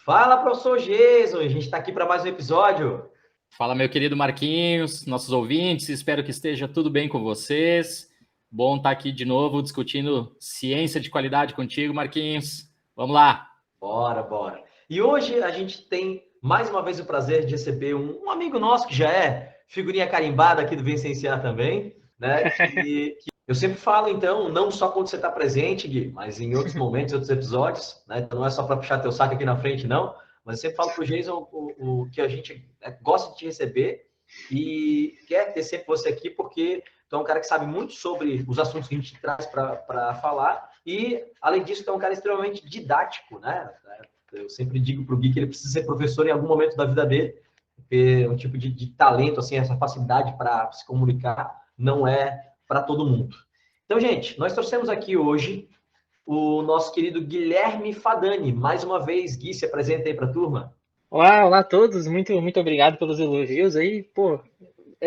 Fala, professor Jason, a gente está aqui para mais um episódio. Fala, meu querido Marquinhos, nossos ouvintes, espero que esteja tudo bem com vocês. Bom estar aqui de novo discutindo ciência de qualidade contigo, Marquinhos. Vamos lá. Bora. E hoje a gente tem mais uma vez o prazer de receber um amigo nosso que já é figurinha carimbada aqui do Vicenciar também, né? Que eu sempre falo, então, não só quando você está presente, Gui, mas em outros momentos, outros episódios, né? Então não é só para puxar teu saco aqui na frente, não. Mas eu sempre falo para o Jason o que a gente gosta de te receber e quer ter sempre você aqui, porque tu é um cara que sabe muito sobre os assuntos que a gente traz para falar e, além disso, tu é um cara extremamente didático, né? Eu sempre digo para o Gui que ele precisa ser professor em algum momento da vida dele, porque é um tipo de talento, assim, essa facilidade para se comunicar não é para todo mundo. Então, gente, nós trouxemos aqui hoje o nosso querido Guilherme Fadani. Mais uma vez, Gui, se apresenta aí para a turma. Olá a todos, muito obrigado pelos elogios aí, pô,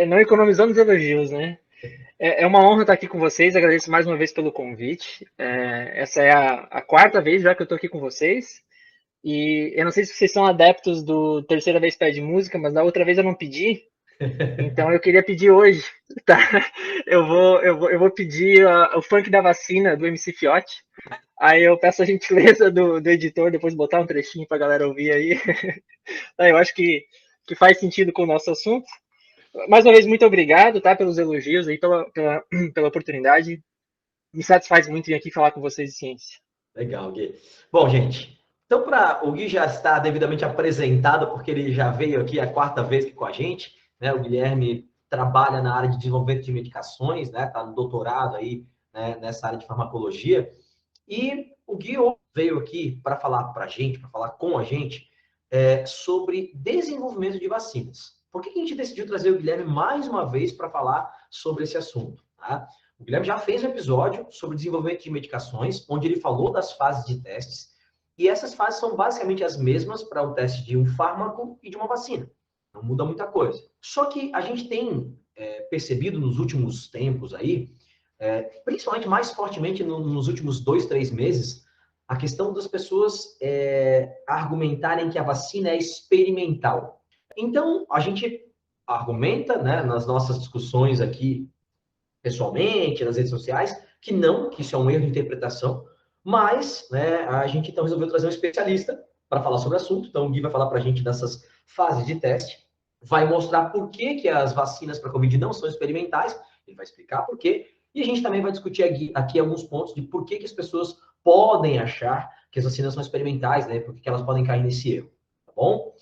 não economizamos elogios, né? É uma honra estar aqui com vocês, agradeço mais uma vez pelo convite. Essa é a quarta vez já que eu estou aqui com vocês, e eu não sei se vocês são adeptos do Terceira Vez Pede Música, mas da outra vez eu não pedi, então eu queria pedir hoje, tá? Eu vou pedir o funk da vacina do MC Fiote. Aí eu peço a gentileza do editor depois botar um trechinho pra galera ouvir aí. Eu acho que faz sentido com o nosso assunto. Mais uma vez, muito obrigado, tá, pelos elogios aí, pela oportunidade. Me satisfaz muito vir aqui falar com vocês de ciência. Legal, Gui. Bom, gente, então o Gui já está devidamente apresentado, porque ele já veio aqui a quarta vez aqui com a gente, né? O Guilherme trabalha na área de desenvolvimento de medicações, né? Está no doutorado aí, né, nessa área de farmacologia. E o Gui veio aqui para falar para a gente, para falar com a gente, sobre desenvolvimento de vacinas. Por que a gente decidiu trazer o Guilherme mais uma vez para falar sobre esse assunto? Tá? O Guilherme já fez um episódio sobre desenvolvimento de medicações, onde ele falou das fases de testes, e essas fases são basicamente as mesmas para o teste de um fármaco e de uma vacina. Não muda muita coisa. Só que a gente tem percebido nos últimos tempos aí, principalmente mais fortemente nos últimos 2, 3 meses, a questão das pessoas argumentarem que a vacina é experimental. Então, a gente argumenta, né, nas nossas discussões aqui, pessoalmente, nas redes sociais, que não, que isso é um erro de interpretação, mas, né, a gente então resolveu trazer um especialista para falar sobre o assunto. Então, o Gui vai falar para a gente dessas fases de teste, vai mostrar por que as vacinas para a Covid não são experimentais, ele vai explicar por quê, e a gente também vai discutir aqui alguns pontos de por que as pessoas podem achar que as vacinas são experimentais, né, por que elas podem cair nesse erro, tá bom?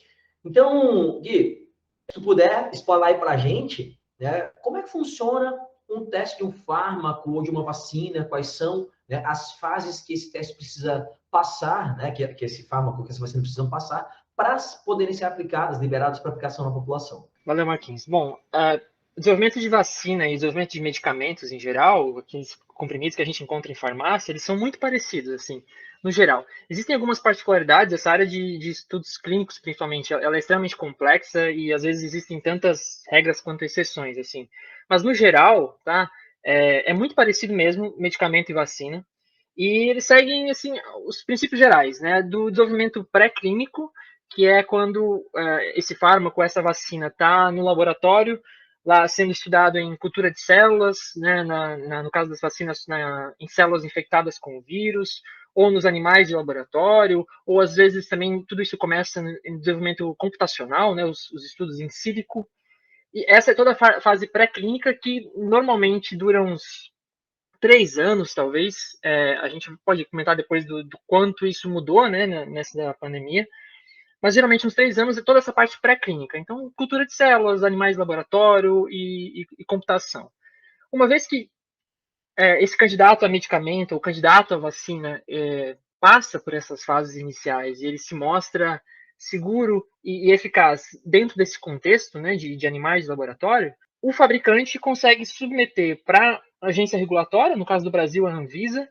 Então, Gui, se tu puder explanar aí para a gente, né, como é que funciona um teste de um fármaco ou de uma vacina, quais são, né, as fases que esse teste precisa passar, né, que esse fármaco, que essa vacina precisam passar, para poderem ser aplicadas, liberadas para aplicação na população. Valeu, Marquinhos. Bom, desenvolvimento de vacina e desenvolvimento de medicamentos em geral, aqueles comprimidos que a gente encontra em farmácia, eles são muito parecidos, assim, no geral. Existem algumas particularidades, essa área de estudos clínicos, principalmente, ela é extremamente complexa e às vezes existem tantas regras quanto exceções, assim. Mas no geral, tá, é muito parecido mesmo, medicamento e vacina. E eles seguem, assim, os princípios gerais, né, do desenvolvimento pré-clínico, que é quando esse fármaco, essa vacina está no laboratório, lá sendo estudado em cultura de células, né, no caso das vacinas, em células infectadas com o vírus, ou nos animais de laboratório, ou às vezes também tudo isso começa em desenvolvimento computacional, né, os estudos em sílico. E essa é toda a fase pré-clínica que normalmente dura uns 3 anos, talvez. A gente pode comentar depois do quanto isso mudou, né, nessa pandemia. Mas geralmente uns 3 anos é toda essa parte pré-clínica. Então, cultura de células, animais de laboratório e computação. Uma vez que esse candidato a medicamento, ou candidato à vacina, passa por essas fases iniciais e ele se mostra seguro e eficaz dentro desse contexto, né, de animais de laboratório, o fabricante consegue submeter para a agência regulatória, no caso do Brasil, a Anvisa,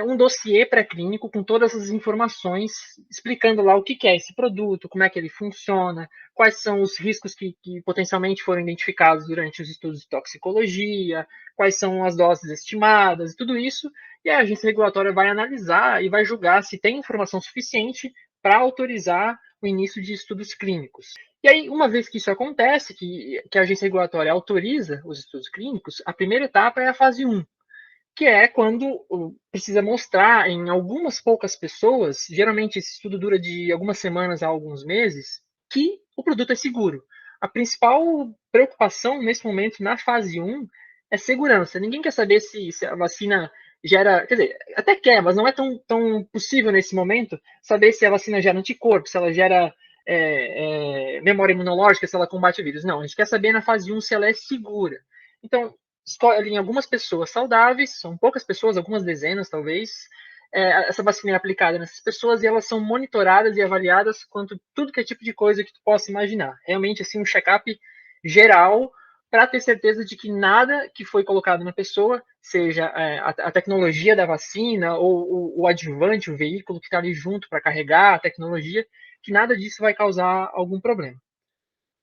um dossiê pré-clínico com todas as informações, explicando lá o que é esse produto, como é que ele funciona, quais são os riscos que potencialmente foram identificados durante os estudos de toxicologia, quais são as doses estimadas, tudo isso, e a agência regulatória vai analisar e vai julgar se tem informação suficiente para autorizar o início de estudos clínicos. E aí, uma vez que isso acontece, que a agência regulatória autoriza os estudos clínicos, a primeira etapa é a fase 1, que é quando precisa mostrar em algumas poucas pessoas, geralmente esse estudo dura de algumas semanas a alguns meses, que o produto é seguro. A principal preocupação nesse momento, na fase 1, é segurança. Ninguém quer saber se a vacina gera... Quer dizer, até quer, mas não é tão possível nesse momento saber se a vacina gera anticorpos, se ela gera memória imunológica, se ela combate vírus. Não, a gente quer saber na fase 1 se ela é segura. Então, escolhem algumas pessoas saudáveis, são poucas pessoas, algumas dezenas talvez, essa vacina é aplicada nessas pessoas e elas são monitoradas e avaliadas quanto tudo que é tipo de coisa que tu possa imaginar. Realmente, assim, um check-up geral para ter certeza de que nada que foi colocado na pessoa, seja a tecnologia da vacina ou o adjuvante, o veículo que está ali junto para carregar a tecnologia, que nada disso vai causar algum problema.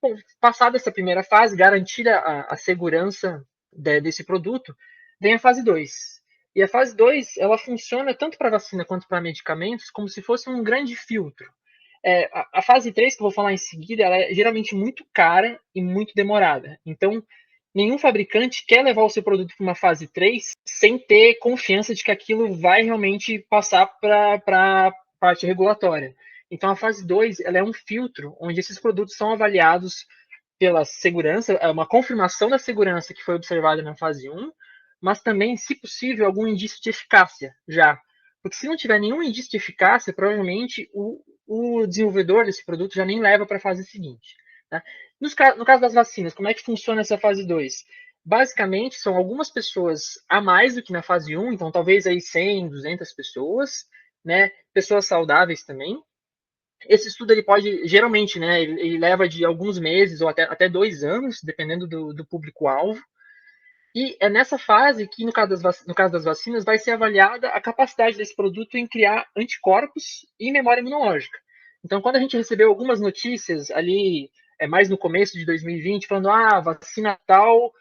Bom, passada essa primeira fase, garantida a segurança desse produto, vem a fase 2. E a fase 2, ela funciona tanto para vacina quanto para medicamentos como se fosse um grande filtro. A fase 3, que eu vou falar em seguida, ela é geralmente muito cara e muito demorada. Então, nenhum fabricante quer levar o seu produto para uma fase 3 sem ter confiança de que aquilo vai realmente passar para a parte regulatória. Então, a fase 2 ela é um filtro onde esses produtos são avaliados pela segurança, uma confirmação da segurança que foi observada na fase 1, mas também, se possível, algum indício de eficácia já. Porque se não tiver nenhum indício de eficácia, provavelmente o desenvolvedor desse produto já nem leva para a fase seguinte. Tá? No caso das vacinas, como é que funciona essa fase 2? Basicamente, são algumas pessoas a mais do que na fase 1, então talvez aí 100, 200 pessoas, né? Pessoas saudáveis também. Esse estudo ele pode, geralmente, né, ele leva de alguns meses ou até 2 anos, dependendo do público-alvo. E é nessa fase que, no caso das vacinas, vai ser avaliada a capacidade desse produto em criar anticorpos e memória imunológica. Então, quando a gente recebeu algumas notícias ali, mais no começo de 2020, falando, a vacina tal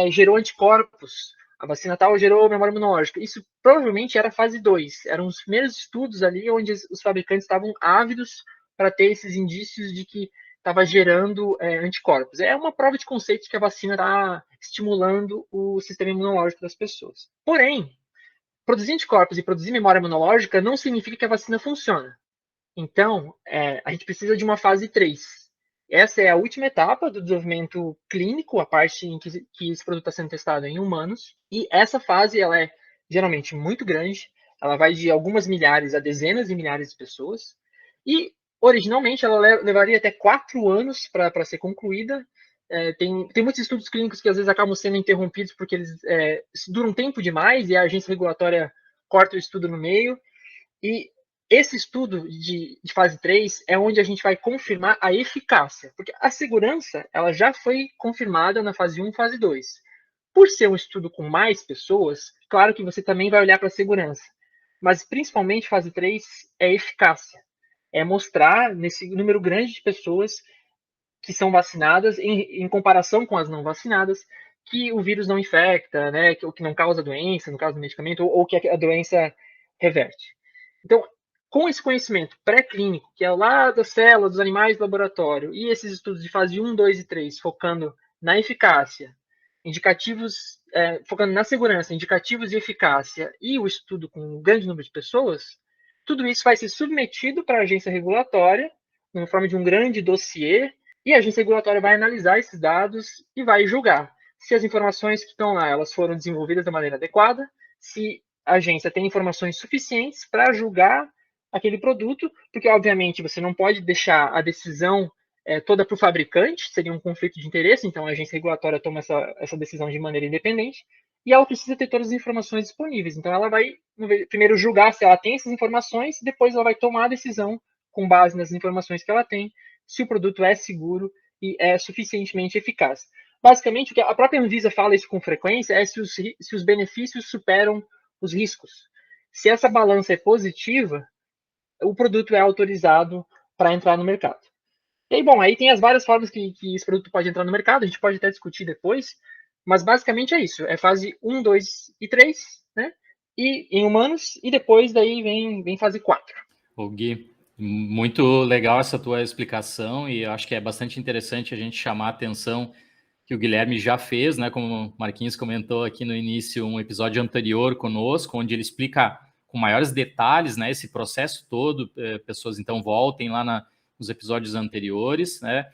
gerou anticorpos, a vacina tal gerou memória imunológica. Isso provavelmente era fase 2. Eram os primeiros estudos ali onde os fabricantes estavam ávidos para ter esses indícios de que estava gerando anticorpos. É uma prova de conceito de que a vacina está estimulando o sistema imunológico das pessoas. Porém, produzir anticorpos e produzir memória imunológica não significa que a vacina funciona. Então, a gente precisa de uma fase 3. Essa é a última etapa do desenvolvimento clínico, a parte em que esse produto está sendo testado em humanos. E essa fase ela é geralmente muito grande. Ela vai de algumas milhares a dezenas de milhares de pessoas. E, originalmente, ela levaria até 4 anos para ser concluída. Tem muitos estudos clínicos que às vezes acabam sendo interrompidos porque eles duram tempo demais e a agência regulatória corta o estudo no meio. E esse estudo de fase 3 é onde a gente vai confirmar a eficácia, porque a segurança ela já foi confirmada na fase 1 e fase 2. Por ser um estudo com mais pessoas, claro que você também vai olhar para a segurança, mas principalmente fase 3 é eficácia. É mostrar nesse número grande de pessoas que são vacinadas, em comparação com as não vacinadas, que o vírus não infecta, né, que não causa doença, no caso do medicamento, ou que a doença reverte. Então, com esse conhecimento pré-clínico, que é lá das células, dos animais do laboratório, e esses estudos de fase 1, 2 e 3, focando na eficácia, indicativos, focando na segurança, indicativos de eficácia, e o estudo com um grande número de pessoas, tudo isso vai ser submetido para a agência regulatória, na forma de um grande dossiê, e a agência regulatória vai analisar esses dados e vai julgar se as informações que estão lá elas foram desenvolvidas da maneira adequada, se a agência tem informações suficientes para julgar aquele produto, porque obviamente você não pode deixar a decisão toda para o fabricante, seria um conflito de interesse, então a agência regulatória toma essa decisão de maneira independente, e ela precisa ter todas as informações disponíveis. Então ela vai primeiro julgar se ela tem essas informações, depois ela vai tomar a decisão com base nas informações que ela tem, se o produto é seguro e é suficientemente eficaz. Basicamente, o que a própria Anvisa fala isso com frequência é se os benefícios superam os riscos. Se essa balança é positiva, o produto é autorizado para entrar no mercado. E aí, bom, aí tem as várias formas que esse produto pode entrar no mercado, a gente pode até discutir depois, mas basicamente é isso, é fase 1, 2 e 3, né? E em humanos, e depois daí vem fase 4. Ô Gui, Muito legal essa tua explicação, e eu acho que é bastante interessante a gente chamar a atenção que o Guilherme já fez, né? Como o Marquinhos comentou aqui no início, um episódio anterior conosco, onde ele explica com maiores detalhes, né, esse processo todo. Pessoas então voltem lá nos episódios anteriores, né?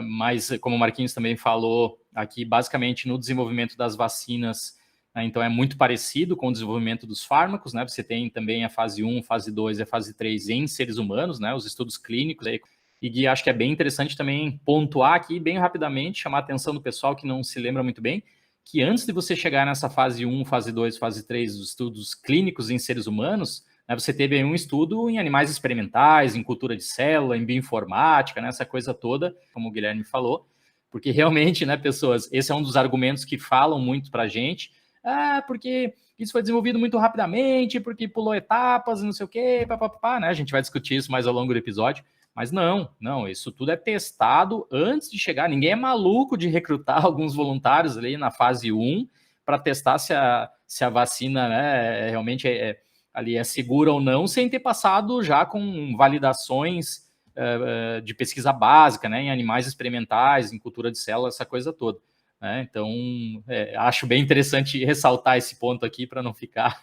Mas como o Marquinhos também falou aqui, basicamente no desenvolvimento das vacinas, né, então é muito parecido com o desenvolvimento dos fármacos, né? Você tem também a fase 1, fase 2 e a fase 3 em seres humanos, né? Os estudos clínicos aí. E Gui, acho que é bem interessante também pontuar aqui, bem rapidamente, chamar a atenção do pessoal que não se lembra muito bem, que antes de você chegar nessa fase 1, fase 2, fase 3 dos estudos clínicos em seres humanos, né, você teve aí um estudo em animais experimentais, em cultura de célula, em bioinformática, né, essa coisa toda, como o Guilherme falou, porque realmente, né, pessoas, esse é um dos argumentos que falam muito para a gente, porque isso foi desenvolvido muito rapidamente, porque pulou etapas, não sei o quê, papapá, né, a gente vai discutir isso mais ao longo do episódio. Mas não, isso tudo é testado antes de chegar. Ninguém é maluco de recrutar alguns voluntários ali na fase 1 para testar se a vacina, né, realmente ali é segura ou não, sem ter passado já com validações de pesquisa básica, né, em animais experimentais, em cultura de células, essa coisa toda. Né? Então, acho bem interessante ressaltar esse ponto aqui para não ficar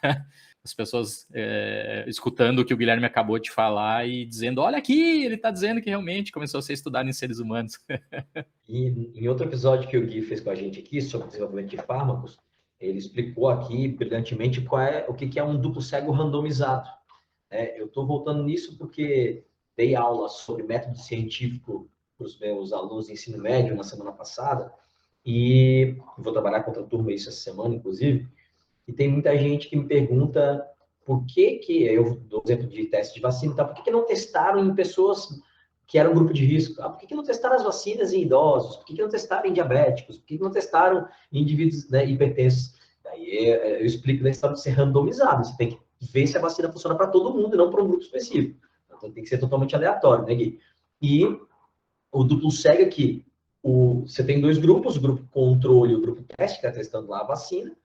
as pessoas escutando o que o Guilherme acabou de falar e dizendo, olha aqui, ele está dizendo que realmente começou a ser estudado em seres humanos. E em outro episódio que o Gui fez com a gente aqui sobre desenvolvimento de fármacos, ele explicou aqui brilhantemente o que é um duplo cego randomizado. Eu estou voltando nisso porque dei aula sobre método científico para os meus alunos de ensino médio na semana passada, e vou trabalhar com outra turma isso essa semana, inclusive, e tem muita gente que me pergunta por que eu dou exemplo de teste de vacina, tá? Por que não testaram em pessoas que eram grupo de risco? Por que não testaram as vacinas em idosos? Por que não testaram em diabéticos? Por que não testaram em indivíduos, né, hipertensos? Aí eu explico da história de ser randomizado. Você tem que ver se a vacina funciona para todo mundo e não para um grupo específico. Então tem que ser totalmente aleatório, né, Gui? E o duplo cego aqui, você tem dois grupos, o grupo controle e o grupo teste, que está testando lá a vacina.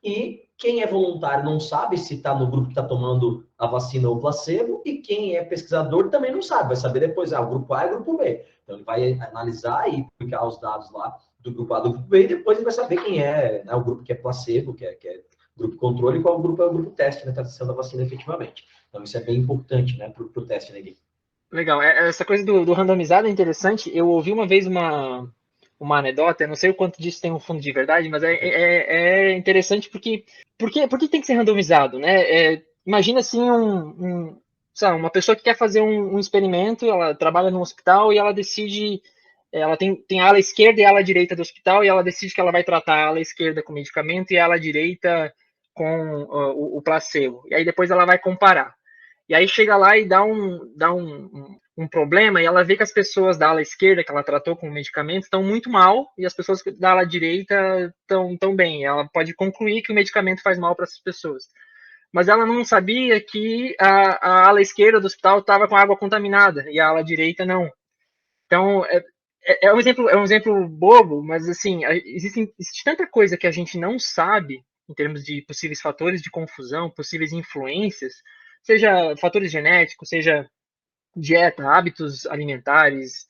E quem é voluntário não sabe se está no grupo que está tomando a vacina ou placebo, e quem é pesquisador também não sabe, vai saber depois, o grupo A e o grupo B. Então, ele vai analisar e publicar os dados lá do grupo A e do grupo B, e depois ele vai saber quem é, né, o grupo que é placebo, que é grupo controle, e qual grupo é o grupo teste, né, está testando a vacina efetivamente. Então, isso é bem importante, né, para o teste, né, Gui? Legal. Essa coisa do randomizado é interessante. Eu ouvi uma vez uma anedota, eu não sei o quanto disso tem um fundo de verdade, mas é interessante porque por que tem que ser randomizado, né? Imagina assim sabe, uma pessoa que quer fazer um experimento, ela trabalha num hospital e ela decide, ela tem a ala esquerda e a ala direita do hospital, e ela decide que ela vai tratar a ala esquerda com medicamento e a ala direita com o placebo. E aí depois ela vai comparar. E aí chega lá e dá um problema, e ela vê que as pessoas da ala esquerda, que ela tratou com o medicamento, estão muito mal, e as pessoas da ala direita estão bem. Ela pode concluir que o medicamento faz mal para essas pessoas. Mas ela não sabia que a ala esquerda do hospital estava com água contaminada, e a ala direita não. Então, um exemplo bobo, mas assim, existe tanta coisa que a gente não sabe em termos de possíveis fatores de confusão, possíveis influências, seja fatores genéticos, seja dieta, hábitos alimentares,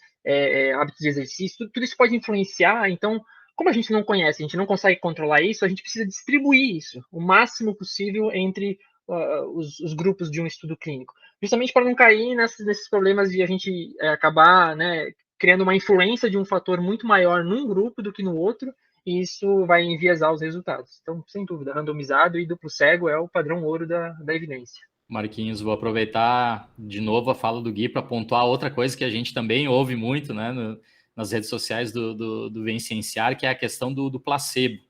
hábitos de exercício, tudo isso pode influenciar. Então, como a gente não conhece, a gente não consegue controlar isso, a gente precisa distribuir isso o máximo possível entre os grupos de um estudo clínico, justamente para não cair nesses problemas de a gente acabar, né, criando uma influência de um fator muito maior num grupo do que no outro, e isso vai enviesar os resultados. Então, sem dúvida, randomizado e duplo cego é o padrão ouro da evidência. Marquinhos, vou aproveitar de novo a fala do Gui para pontuar outra coisa que a gente também ouve muito, né, nas redes sociais do Vem Cienciar, que é a questão do placebo.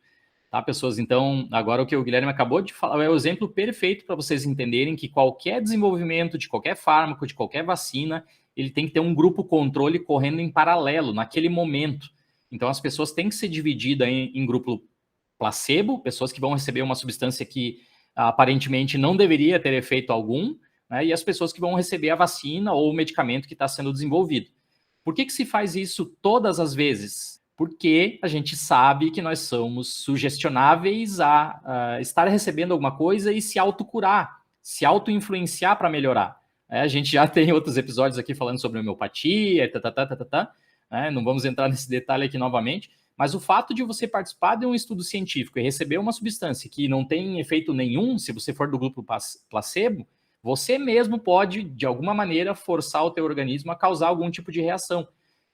Tá, pessoas? Então, agora o que o Guilherme acabou de falar é o exemplo perfeito para vocês entenderem que qualquer desenvolvimento de qualquer fármaco, de qualquer vacina, ele tem que ter um grupo controle correndo em paralelo, naquele momento. Então, as pessoas têm que ser divididas em grupo placebo, pessoas que vão receber uma substância que aparentemente não deveria ter efeito algum, né, e as pessoas que vão receber a vacina ou o medicamento que está sendo desenvolvido. Por que se faz isso todas as vezes? Porque a gente sabe que nós somos sugestionáveis a estar recebendo alguma coisa e se autocurar, se auto-influenciar para melhorar. A gente já tem outros episódios aqui falando sobre homeopatia, não vamos entrar nesse detalhe aqui novamente, mas o fato de você participar de um estudo científico e receber uma substância que não tem efeito nenhum, se você for do grupo placebo, você mesmo pode, de alguma maneira, forçar o teu organismo a causar algum tipo de reação.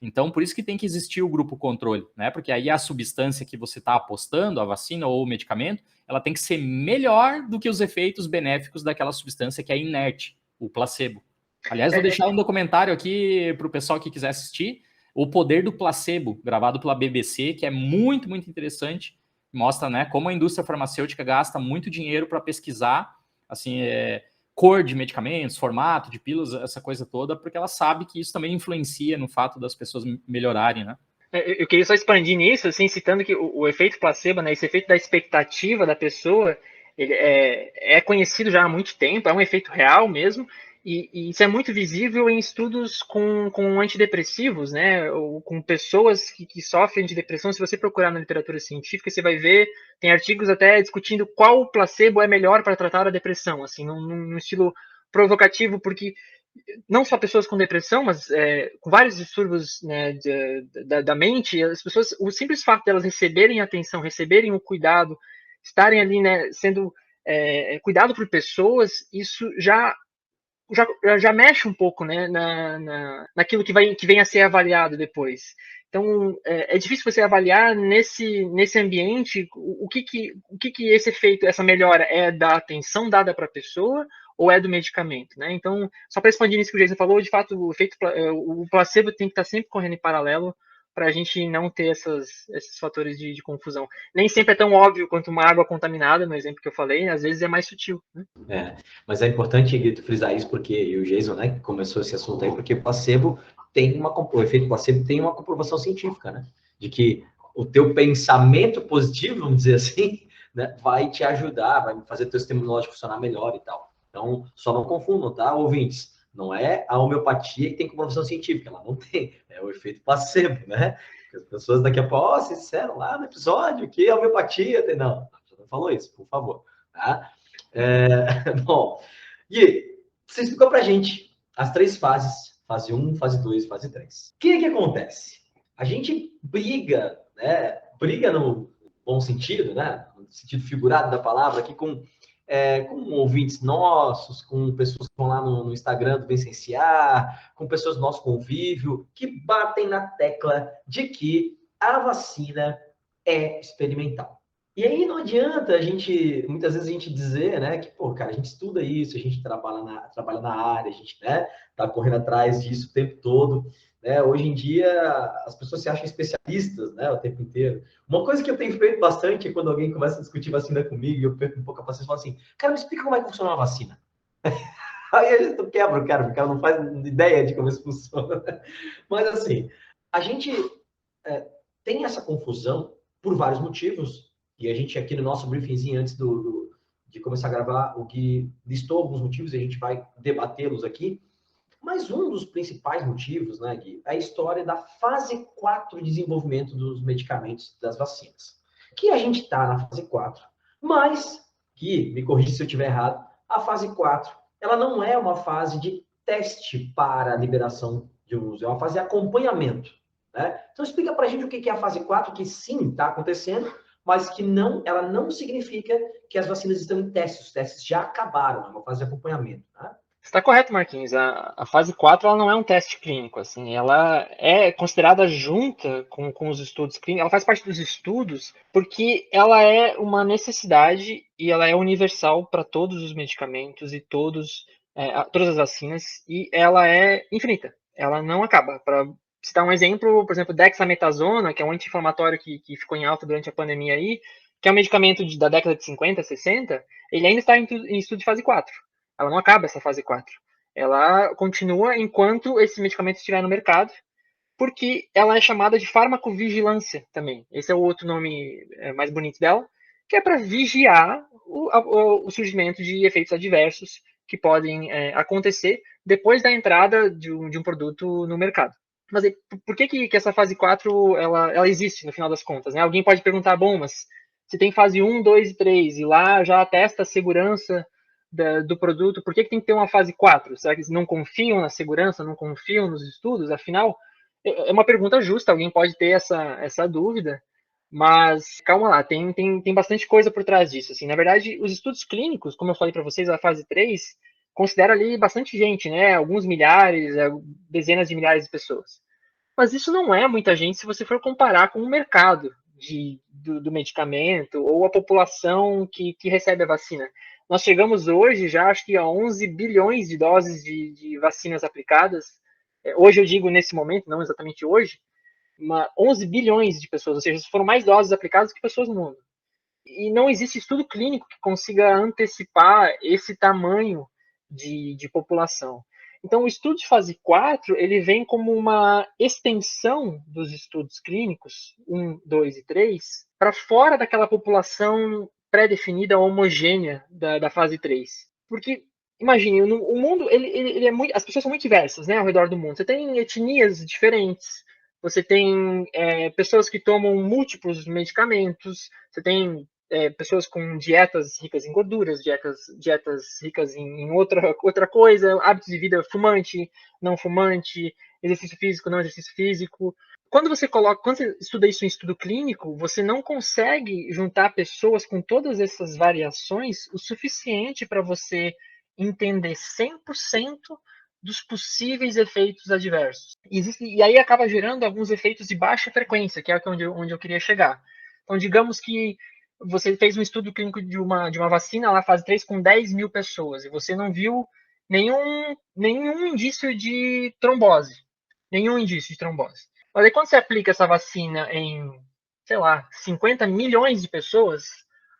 Então, por isso que tem que existir o grupo controle, né? Porque aí a substância que você está apostando, a vacina ou o medicamento, ela tem que ser melhor do que os efeitos benéficos daquela substância que é inerte, o placebo. Aliás, vou deixar um documentário aqui para o pessoal que quiser assistir, O Poder do Placebo, gravado pela BBC, que é muito, muito interessante. Mostra, né, como a indústria farmacêutica gasta muito dinheiro para pesquisar, assim, cor de medicamentos, formato de pílulas, essa coisa toda, porque ela sabe que isso também influencia no fato das pessoas melhorarem, né? Eu queria só expandir nisso, assim, citando que o efeito placebo, né, esse efeito da expectativa da pessoa, ele é conhecido já há muito tempo, é um efeito real mesmo, e isso é muito visível em estudos com antidepressivos, né, ou com pessoas que sofrem de depressão. Se você procurar na literatura científica, você vai ver, tem artigos até discutindo qual placebo é melhor para tratar a depressão, assim, num estilo provocativo, porque não só pessoas com depressão, mas com vários distúrbios, né, da mente, as pessoas, o simples fato delas receberem atenção, receberem o cuidado, estarem ali, né, sendo cuidado por pessoas, isso já mexe um pouco, né, naquilo que vem a ser avaliado depois. Então, é difícil você avaliar nesse ambiente o que esse efeito, essa melhora é da atenção dada para a pessoa ou é do medicamento, né? Então, só para expandir nisso que o Jason falou, de fato, o placebo tem que estar sempre correndo em paralelo para a gente não ter esses fatores de confusão. Nem sempre é tão óbvio quanto uma água contaminada, no exemplo que eu falei, às vezes é mais sutil, né? Mas é importante, Guido, frisar isso, porque e o Jason, né, que começou esse assunto aí, porque o efeito placebo tem uma comprovação científica, né? De que o teu pensamento positivo, vamos dizer assim, né, vai te ajudar, vai fazer teu sistema imunológico funcionar melhor e tal. Então, só não confundam, tá, ouvintes? Não é a homeopatia que tem comprovação científica, ela não tem. É o efeito placebo, né? As pessoas daqui a pouco, vocês disseram lá no episódio que a homeopatia tem. Não, você não falou isso, por favor, tá? Bom, e você explicou pra gente as 3 fases, fase 1, fase 2, fase 3. O que acontece? A gente briga, né? Briga no bom sentido, né? No sentido figurado da palavra, aqui com ouvintes nossos, com pessoas que estão lá no Instagram do Vicenciar, com pessoas do nosso convívio, que batem na tecla de que a vacina é experimental. E aí não adianta muitas vezes a gente dizer, né, que, pô, cara, a gente estuda isso, a gente trabalha na área, a gente, né, tá correndo atrás disso o tempo todo, né? Hoje em dia as pessoas se acham especialistas, né, o tempo inteiro. Uma coisa que eu tenho feito bastante é quando alguém começa a discutir vacina comigo e eu perco um pouco a paciência e falo assim, cara, me explica como é que funciona uma vacina. Aí a gente quebra o cara, porque o cara não faz ideia de como isso funciona. Mas assim, a gente tem essa confusão por vários motivos, e a gente aqui no nosso briefingzinho, antes de começar a gravar, o que listou alguns motivos, e a gente vai debatê-los aqui. Mas um dos principais motivos, né, Gui, é a história da fase 4 de desenvolvimento dos medicamentos das vacinas. Que a gente está na fase 4, mas, Gui, me corrija se eu estiver errado, a fase 4, ela não é uma fase de teste para a liberação de uso, é uma fase de acompanhamento. Né? Então, explica para a gente o que é a fase 4, que sim, está acontecendo, mas que ela não significa que as vacinas estão em testes. Os testes já acabaram, é uma fase de acompanhamento. Né? Está correto, Marquinhos. A fase 4 ela não é um teste clínico. Assim, ela é considerada junta com os estudos clínicos. Ela faz parte dos estudos porque ela é uma necessidade e ela é universal para todos os medicamentos e todas as vacinas. E ela é infinita. Ela não acaba. Para citar um exemplo, por exemplo, dexametasona, que é um anti-inflamatório que ficou em alta durante a pandemia aí, que é um medicamento da década de 50, 60, ele ainda está em estudo de fase 4. Ela não acaba essa fase 4. Ela continua enquanto esse medicamento estiver no mercado, porque ela é chamada de farmacovigilância também. Esse é o outro nome mais bonito dela, que é para vigiar o surgimento de efeitos adversos que podem acontecer depois da entrada de um produto no mercado. Mas por que essa fase 4 ela existe, no final das contas? Né? Alguém pode perguntar, bom, mas se tem fase 1, 2 e 3, e lá já testa a segurança do produto? Por que tem que ter uma fase 4? Será que eles não confiam na segurança, não confiam nos estudos? Afinal, é uma pergunta justa, alguém pode ter essa dúvida, mas calma lá, tem bastante coisa por trás disso. Assim, na verdade, os estudos clínicos, como eu falei para vocês, a fase 3, considera ali bastante gente, né? Alguns milhares, dezenas de milhares de pessoas. Mas isso não é muita gente se você for comparar com o mercado do medicamento ou a população que recebe a vacina. Nós chegamos hoje já, acho que a 11 bilhões de doses de vacinas aplicadas. Hoje eu digo nesse momento, não exatamente hoje, 11 bilhões de pessoas, ou seja, foram mais doses aplicadas que pessoas no mundo. E não existe estudo clínico que consiga antecipar esse tamanho de população. Então, o estudo de fase 4, ele vem como uma extensão dos estudos clínicos, 1, 2 e 3, para fora daquela população pré-definida homogênea da fase 3. Porque, imagine, o mundo, ele é muito, as pessoas são muito diversas, né, ao redor do mundo. Você tem etnias diferentes, você tem pessoas que tomam múltiplos medicamentos, você tem pessoas com dietas ricas em gorduras, dietas ricas em outra coisa, hábitos de vida fumante, não fumante, exercício físico, não exercício físico. Quando você estuda isso em estudo clínico, você não consegue juntar pessoas com todas essas variações o suficiente para você entender 100% dos possíveis efeitos adversos. E aí acaba gerando alguns efeitos de baixa frequência, que é onde eu queria chegar. Então, digamos que você fez um estudo clínico de uma vacina, lá fase 3, com 10 mil pessoas, e você não viu nenhum indício de trombose. Nenhum indício de trombose. Mas aí quando você aplica essa vacina em, sei lá, 50 milhões de pessoas,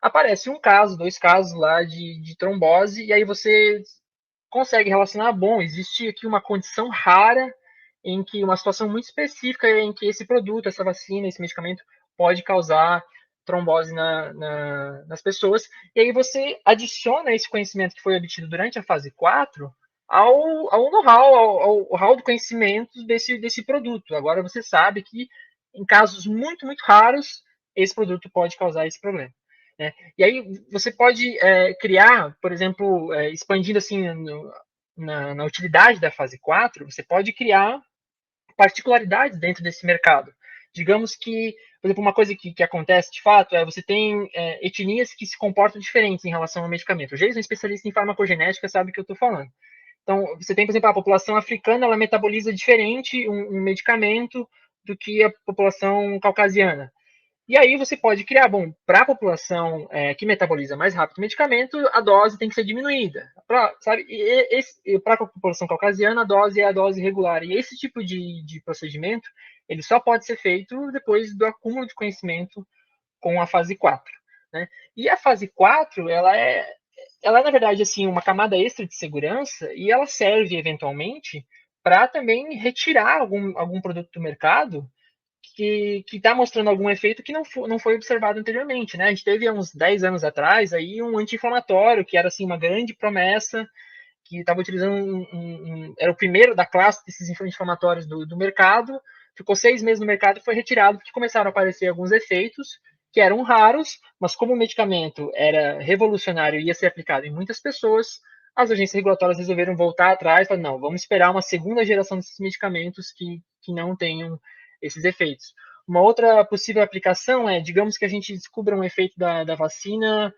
aparece um caso, 2 casos lá de trombose, e aí você consegue relacionar, bom, existe aqui uma condição rara em que uma situação muito específica em que esse produto, essa vacina, esse medicamento pode causar trombose nas pessoas, e aí você adiciona esse conhecimento que foi obtido durante a fase 4 ao know-how, ao hall do conhecimento desse produto. Agora você sabe que em casos muito, muito raros, esse produto pode causar esse problema. Né? E aí você pode criar, por exemplo, expandindo assim na utilidade da fase 4, você pode criar particularidades dentro desse mercado. Digamos que, por exemplo, uma coisa que acontece de fato é você tem etnias que se comportam diferentes em relação ao medicamento. O Jason, especialista em farmacogenética, sabe o que eu estou falando. Então, você tem, por exemplo, a população africana, ela metaboliza diferente um medicamento do que a população caucasiana. E aí você pode criar, bom, para a população que metaboliza mais rápido o medicamento, a dose tem que ser diminuída. Para a população caucasiana, a dose é a dose regular. E esse tipo de procedimento, ele só pode ser feito depois do acúmulo de conhecimento com a fase 4. Né? E a fase 4, ela é, na verdade, assim, uma camada extra de segurança e ela serve, eventualmente, para também retirar algum produto do mercado que está mostrando algum efeito que não foi observado anteriormente, né? A gente teve há uns 10 anos atrás aí um anti-inflamatório, que era assim uma grande promessa, que estava utilizando era o primeiro da classe desses anti-inflamatórios do mercado, ficou 6 meses no mercado e foi retirado porque começaram a aparecer alguns efeitos que eram raros, mas como o medicamento era revolucionário e ia ser aplicado em muitas pessoas, as agências regulatórias resolveram voltar atrás e falar, não, vamos esperar uma segunda geração desses medicamentos que não tenham esses efeitos. Uma outra possível aplicação é, digamos que a gente descubra um efeito da vacina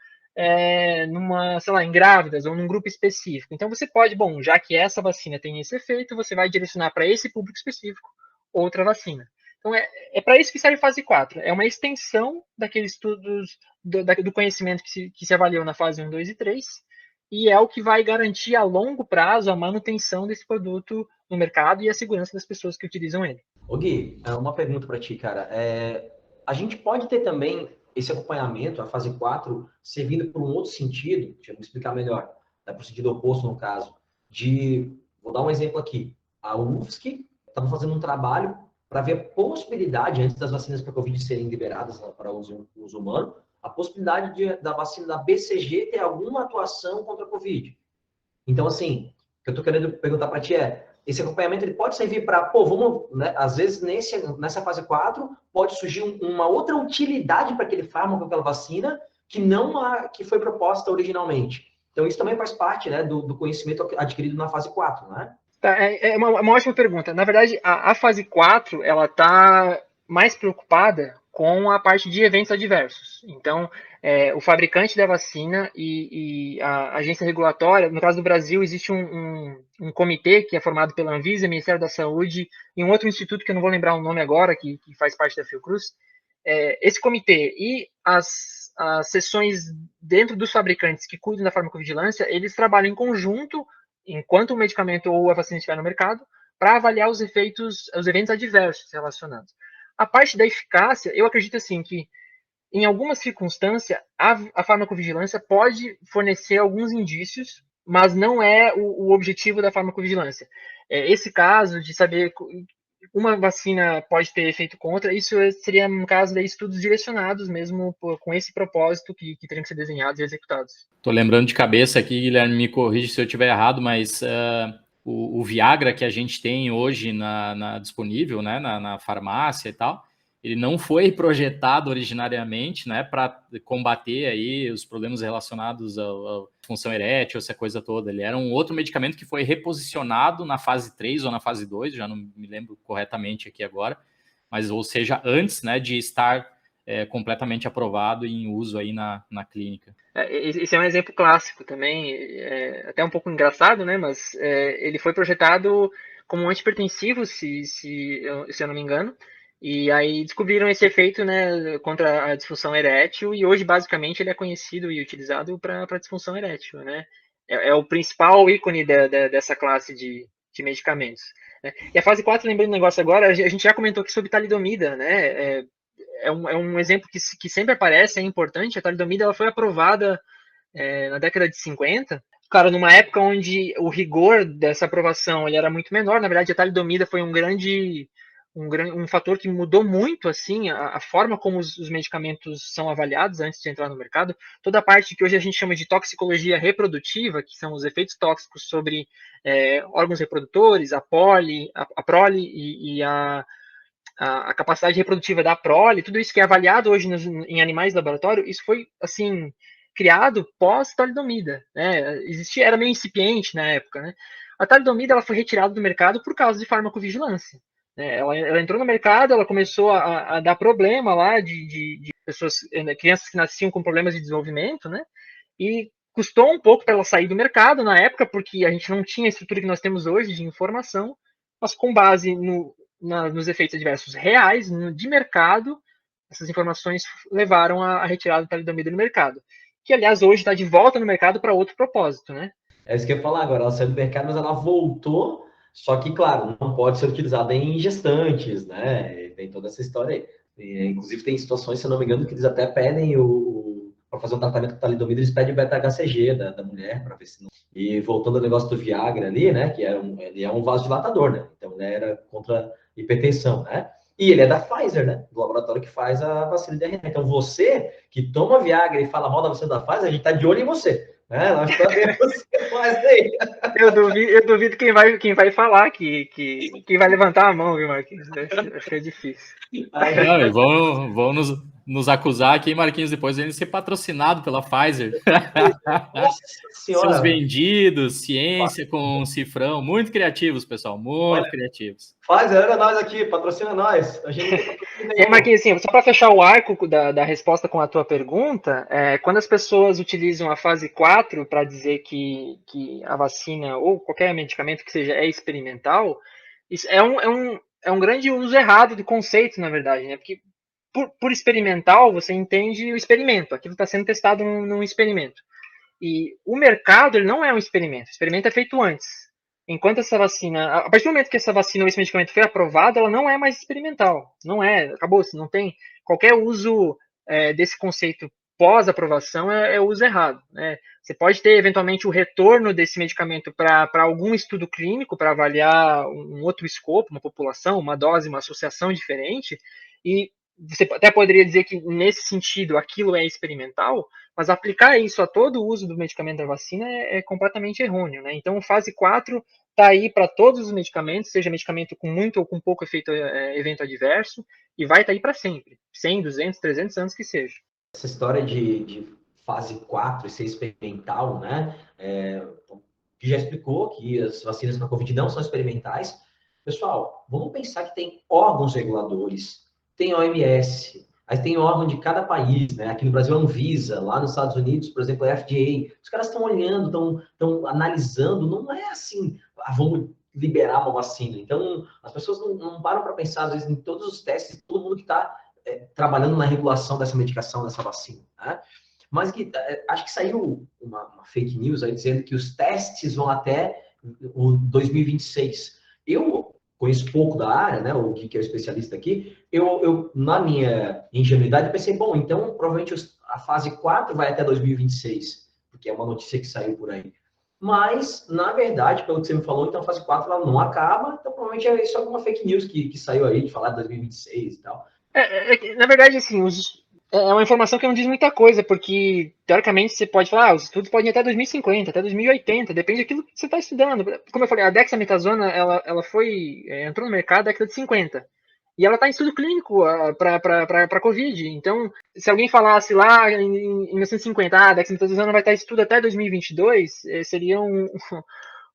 sei lá, em grávidas ou num grupo específico. Então você pode, bom, já que essa vacina tem esse efeito, você vai direcionar para esse público específico outra vacina. Então é para isso que serve a fase 4. É uma extensão daqueles estudos do conhecimento que se avaliou na fase 1, 2 e 3, e é o que vai garantir a longo prazo a manutenção desse produto no mercado e a segurança das pessoas que utilizam ele. Ô Gui, uma pergunta para ti, cara. A gente pode ter também esse acompanhamento, a fase 4, servindo por um outro sentido, deixa eu me explicar melhor, para o sentido oposto no caso, vou dar um exemplo aqui, a UFSC estava fazendo um trabalho para ver a possibilidade, antes das vacinas para Covid serem liberadas para uso humano, a possibilidade da vacina da BCG ter alguma atuação contra a Covid. Então, assim, o que eu estou querendo perguntar para ti esse acompanhamento ele pode servir para, vamos, né, às vezes nessa fase 4 pode surgir uma outra utilidade para aquele fármaco, aquela vacina, que foi proposta originalmente. Então, isso também faz parte, né, do conhecimento adquirido na fase 4, né? Tá, é uma ótima pergunta. Na verdade, a fase 4, ela está mais preocupada com a parte de eventos adversos. Então, o fabricante da vacina e a agência regulatória, no caso do Brasil, existe um comitê que é formado pela Anvisa, Ministério da Saúde e um outro instituto que eu não vou lembrar o nome agora, que faz parte da Fiocruz. Esse comitê e as seções dentro dos fabricantes que cuidam da farmacovigilância, eles trabalham em conjunto enquanto o medicamento ou a vacina estiver no mercado, para avaliar os efeitos, os eventos adversos relacionados. A parte da eficácia, eu acredito assim que, em algumas circunstâncias, a farmacovigilância pode fornecer alguns indícios, mas não é o objetivo da farmacovigilância. Esse caso de saber uma vacina pode ter efeito contra, isso seria, no caso, de estudos direcionados mesmo com esse propósito que teriam que ser desenhados e executados. Estou lembrando de cabeça aqui, Guilherme, me corrige se eu estiver errado, mas o Viagra que a gente tem hoje disponível, né, na farmácia e tal, ele não foi projetado originariamente, né, para combater aí os problemas relacionados à função erétil, essa coisa toda. Ele era um outro medicamento que foi reposicionado na fase 3 ou na fase 2, já não me lembro corretamente aqui agora, mas, ou seja, antes, né, de estar completamente aprovado e em uso aí na clínica. Esse é um exemplo clássico também, até um pouco engraçado, né? Mas ele foi projetado como um antihipertensivo, se eu não me engano, e aí descobriram esse efeito, né, contra a disfunção erétil, e hoje basicamente ele é conhecido e utilizado para disfunção erétil, né? É o principal ícone dessa classe de medicamentos. Né? E a fase 4, lembrando um negócio agora, a gente já comentou aqui sobre talidomida, né? É um exemplo que sempre aparece, é importante. A talidomida ela foi aprovada na década de 50, cara, numa época onde o rigor dessa aprovação ele era muito menor. Na verdade, a talidomida foi um fator que mudou muito assim a forma como os medicamentos são avaliados antes de entrar no mercado. Toda a parte que hoje a gente chama de toxicologia reprodutiva, que são os efeitos tóxicos sobre órgãos reprodutores, a prole e a capacidade reprodutiva da prole, tudo isso que é avaliado hoje em animais de laboratório, isso foi, assim, criado pós-talidomida, né? Era meio incipiente na época, né? A talidomida ela foi retirada do mercado por causa de farmacovigilância. Né? Ela entrou no mercado, ela começou a dar problema lá de pessoas, crianças que nasciam com problemas de desenvolvimento, né? E custou um pouco para ela sair do mercado na época, porque a gente não tinha a estrutura que nós temos hoje de informação, mas com base nos efeitos adversos reais de mercado, essas informações levaram à retirada da talidomida do mercado, que aliás hoje está de volta no mercado para outro propósito, né? É isso que eu ia falar agora, ela saiu do mercado, mas ela voltou, só que, claro, não pode ser utilizada em gestantes, né? Tem toda essa história aí. E, inclusive, tem situações, se eu não me engano, que eles até pedem para fazer um tratamento com talidomida, eles pedem o beta-HCG da mulher, para ver se não... E voltando ao negócio do Viagra ali, né? Que ele é um vasodilatador, né? Então, ele era contra hipertensão, né? E ele é da Pfizer, né? Do laboratório que faz a vacina de RNA. Então, você que toma Viagra e fala mal da vacina da Pfizer, a gente tá de olho em você. Nós sabemos que faz aí. Eu duvido quem vai falar que vai levantar a mão, viu, Marquinhos? Acho que é difícil. Não, e vão nos acusar aqui, Marquinhos, depois de ele ser patrocinado pela Pfizer. Nossa senhora. Seus vendidos, ciência com cifrão, muito criativos, pessoal, muito criativos. Pfizer, era nós aqui, patrocina nós. A gente não Marquinhos, assim, só para fechar o arco da resposta com a tua pergunta, quando as pessoas utilizam a fase 4 para dizer que a vacina ou qualquer medicamento que seja é experimental, isso é um grande uso errado do conceito, na verdade, né? Porque por experimental, você entende o experimento, aquilo está sendo testado num experimento. E o mercado ele não é um experimento, o experimento é feito antes. Enquanto essa vacina, a partir do momento que essa vacina ou esse medicamento foi aprovado, ela não é mais experimental. Não é, acabou-se, não tem qualquer uso desse conceito pós-aprovação é uso errado. Né? Você pode ter, eventualmente, o retorno desse medicamento para algum estudo clínico, para avaliar um outro escopo, uma população, uma dose, uma associação diferente, e você até poderia dizer que, nesse sentido, aquilo é experimental, mas aplicar isso a todo o uso do medicamento da vacina é completamente errôneo. Né? Então, fase 4 está aí para todos os medicamentos, seja medicamento com muito ou com pouco evento adverso, e vai estar aí para sempre, 100, 200, 300 anos que seja. Essa história de fase 4 e ser experimental, né? Que já explicou que as vacinas para a Covid não são experimentais. Pessoal, vamos pensar que tem órgãos reguladores, tem OMS, aí tem órgão de cada país, né? Aqui no Brasil, a Anvisa, lá nos Estados Unidos, por exemplo, a FDA. Os caras estão olhando, estão analisando, não é assim, vamos liberar uma vacina. Então, as pessoas não param para pensar, às vezes, em todos os testes, todo mundo que está trabalhando na regulação dessa medicação, dessa vacina, né? Mas acho que saiu uma fake news aí dizendo que os testes vão até o 2026. Eu conheço pouco da área, né? O Gui, que é o especialista aqui. Eu na minha ingenuidade, pensei, bom, então provavelmente a fase 4 vai até 2026, porque é uma notícia que saiu por aí. Mas, na verdade, pelo que você me falou, então a fase 4 ela não acaba, então provavelmente é só alguma fake news que saiu aí de falar de 2026 e tal. Na verdade, assim, é uma informação que não diz muita coisa, porque, teoricamente, você pode falar, os estudos podem ir até 2050, até 2080, depende daquilo que você está estudando. Como eu falei, a dexametasona, ela entrou no mercado na década de 50. E ela está em estudo clínico para Covid. Então, se alguém falasse lá em 1950, a dexametasona vai estar em estudo até 2022, seria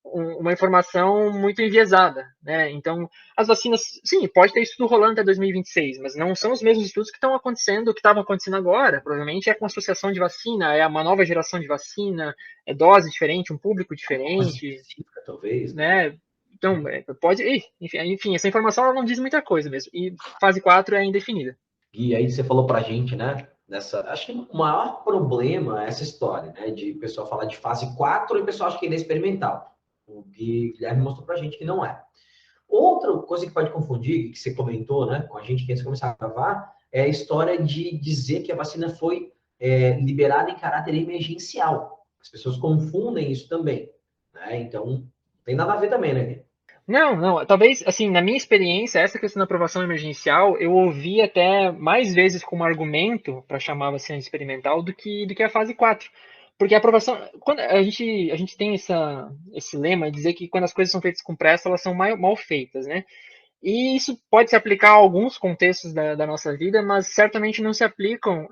uma informação muito enviesada, né? Então, as vacinas, sim, pode ter estudo rolando até 2026, mas não são os mesmos estudos que estão acontecendo, que estavam acontecendo agora. Provavelmente é com associação de vacina, é uma nova geração de vacina, é dose diferente, um público diferente, talvez, né? Então, pode. Enfim, essa informação ela não diz muita coisa mesmo. E fase 4 é indefinida. E aí você falou pra gente, né? Acho que o maior problema é essa história, né? De o pessoal falar de fase 4 e o pessoal acha que ainda é experimental. O Guilherme mostrou pra gente que não é. Outra coisa que pode confundir, que você comentou, né, com a gente, que antes de começar a gravar, é a história de dizer que a vacina foi liberada em caráter emergencial. As pessoas confundem isso também, né? Então, não tem nada a ver também, né, Gui? Não. Talvez, assim, na minha experiência, essa questão da aprovação emergencial, eu ouvi até mais vezes como argumento para chamar a vacina experimental do que a fase 4. Porque a aprovação. Quando a gente tem esse lema de dizer que quando as coisas são feitas com pressa, elas são mal feitas, né? E isso pode se aplicar a alguns contextos da nossa vida, mas certamente não se aplicam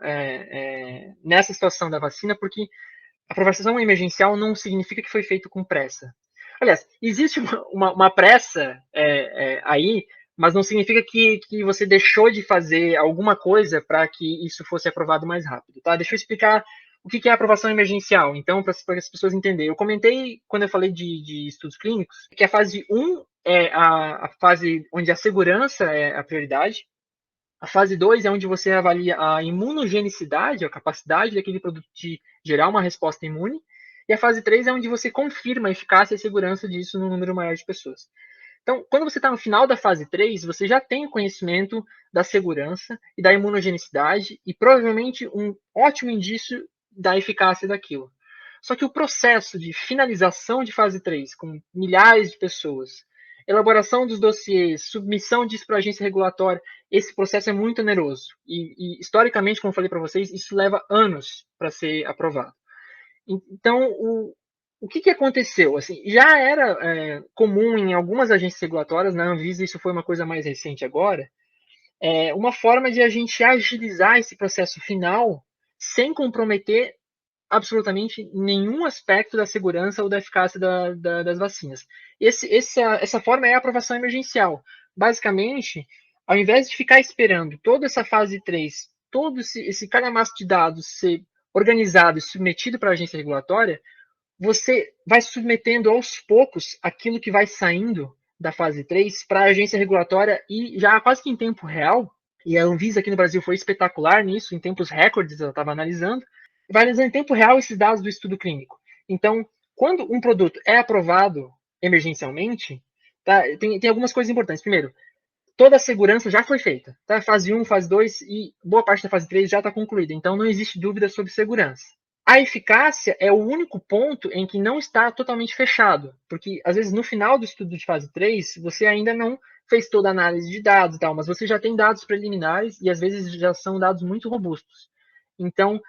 nessa situação da vacina, porque a aprovação emergencial não significa que foi feito com pressa. Aliás, existe uma pressa aí, mas não significa que você deixou de fazer alguma coisa para que isso fosse aprovado mais rápido. Tá? Deixa eu explicar o que é a aprovação emergencial, então, para as pessoas entenderem. Eu comentei, quando eu falei de estudos clínicos, que a fase 1 é a fase onde a segurança é a prioridade. A fase 2 é onde você avalia a imunogenicidade, a capacidade daquele produto de gerar uma resposta imune. E a fase 3 é onde você confirma a eficácia e segurança disso no número maior de pessoas. Então, quando você está no final da fase 3, você já tem o conhecimento da segurança e da imunogenicidade e provavelmente um ótimo indício da eficácia daquilo. Só que o processo de finalização de fase 3, com milhares de pessoas, elaboração dos dossiês, submissão disso para a agência regulatória, esse processo é muito oneroso. E historicamente, como eu falei para vocês, isso leva anos para ser aprovado. Então, o que aconteceu? Assim, já era comum em algumas agências regulatórias, na Anvisa isso foi uma coisa mais recente agora, uma forma de a gente agilizar esse processo final sem comprometer absolutamente nenhum aspecto da segurança ou da eficácia das vacinas. Essa forma é a aprovação emergencial. Basicamente, ao invés de ficar esperando toda essa fase 3, todo esse calhamaço de dados ser organizado e submetido para a agência regulatória, você vai submetendo aos poucos aquilo que vai saindo da fase 3 para a agência regulatória e já quase que em tempo real, e a Anvisa aqui no Brasil foi espetacular nisso, em tempos recordes, ela estava analisando, vai analisando em tempo real esses dados do estudo clínico. Então, quando um produto é aprovado emergencialmente, tá, tem algumas coisas importantes. Primeiro, toda a segurança já foi feita. Tá? Fase 1, fase 2 e boa parte da fase 3 já está concluída. Então, não existe dúvida sobre segurança. A eficácia é o único ponto em que não está totalmente fechado, porque às vezes no final do estudo de fase 3, você ainda não fez toda a análise de dados e tal, mas você já tem dados preliminares e às vezes já são dados muito robustos. Então,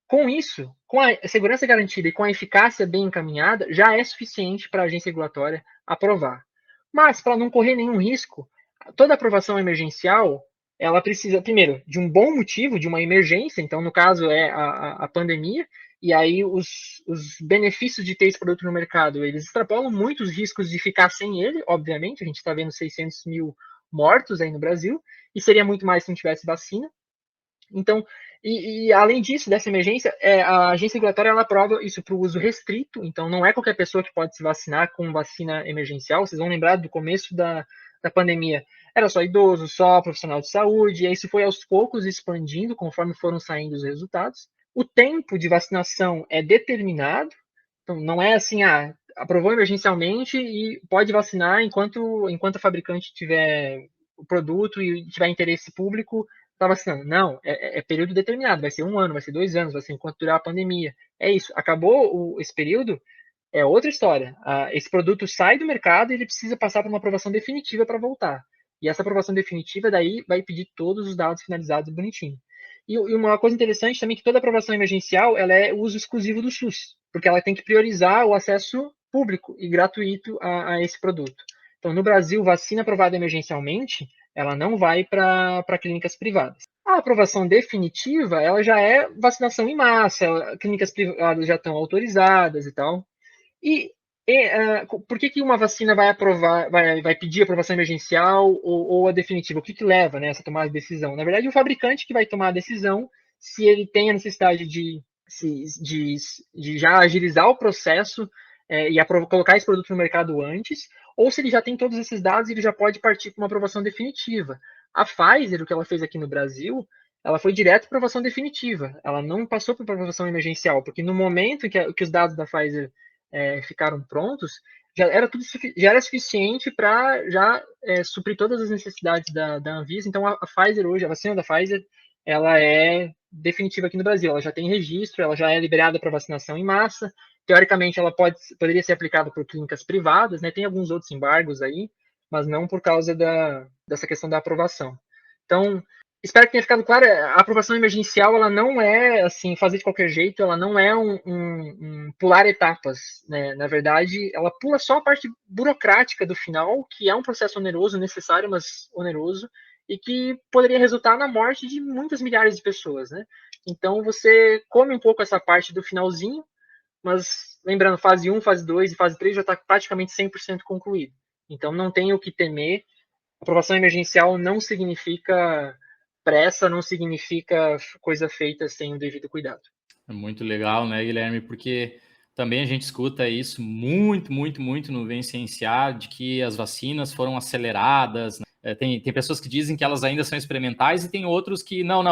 com isso, com a segurança garantida e com a eficácia bem encaminhada, já é suficiente para a agência regulatória aprovar. Mas, para não correr nenhum risco, toda aprovação emergencial ela precisa, primeiro, de um bom motivo, de uma emergência, então, no caso, é a pandemia, e aí os benefícios de ter esse produto no mercado, eles extrapolam muito os riscos de ficar sem ele, obviamente, a gente está vendo 600 mil mortos aí no Brasil, e seria muito mais se não tivesse vacina. Então, além disso, dessa emergência, a agência regulatória ela aprova isso para o uso restrito, então não é qualquer pessoa que pode se vacinar com vacina emergencial. Vocês vão lembrar do começo da pandemia, era só idoso, só profissional de saúde, e isso foi aos poucos expandindo conforme foram saindo os resultados. O tempo de vacinação é determinado, então não é assim, aprovou emergencialmente e pode vacinar enquanto a fabricante tiver o produto e tiver interesse público, está vacinando. Não, é período determinado, vai ser 1 ano, vai ser 2 anos, vai ser enquanto durar a pandemia. É isso, acabou esse período, é outra história. Esse produto sai do mercado e ele precisa passar por uma aprovação definitiva para voltar. E essa aprovação definitiva daí vai pedir todos os dados finalizados bonitinho. E uma coisa interessante também é que toda aprovação emergencial ela é uso exclusivo do SUS, porque ela tem que priorizar o acesso público e gratuito a esse produto. Então, no Brasil, vacina aprovada emergencialmente, ela não vai para clínicas privadas. A aprovação definitiva, ela já é vacinação em massa, clínicas privadas já estão autorizadas e tal. Por que uma vacina vai aprovar, vai pedir aprovação emergencial ou a definitiva? O que leva, né, essa tomada de decisão? Na verdade, o fabricante que vai tomar a decisão se ele tem a necessidade de já agilizar o processo e colocar esse produto no mercado antes, ou se ele já tem todos esses dados e ele já pode partir para uma aprovação definitiva. A Pfizer, o que ela fez aqui no Brasil, ela foi direto para aprovação definitiva. Ela não passou por aprovação emergencial, porque no momento que os dados da Pfizer ficaram prontos, já era suficiente para já suprir todas as necessidades da Anvisa. Então, a Pfizer hoje, a vacina da Pfizer, ela é definitiva aqui no Brasil. Ela já tem registro, ela já é liberada para vacinação em massa. Teoricamente, ela poderia ser aplicada por clínicas privadas, né? Tem alguns outros embargos aí, mas não por causa dessa questão da aprovação. Então, espero que tenha ficado claro, a aprovação emergencial, ela não é, assim, fazer de qualquer jeito, ela não é um pular etapas, né? Na verdade, ela pula só a parte burocrática do final, que é um processo oneroso, necessário, mas oneroso, e que poderia resultar na morte de muitas milhares de pessoas, né? Então, você come um pouco essa parte do finalzinho, mas lembrando, fase 1, fase 2 e fase 3 já está praticamente 100% concluído. Então, não tem o que temer. Aprovação emergencial não significa pressa, não significa coisa feita sem o devido cuidado. É muito legal, né, Guilherme? Porque também a gente escuta isso muito, muito, muito no Vicenciar, de que as vacinas foram aceleradas, né? Tem pessoas que dizem que elas ainda são experimentais e tem outros que não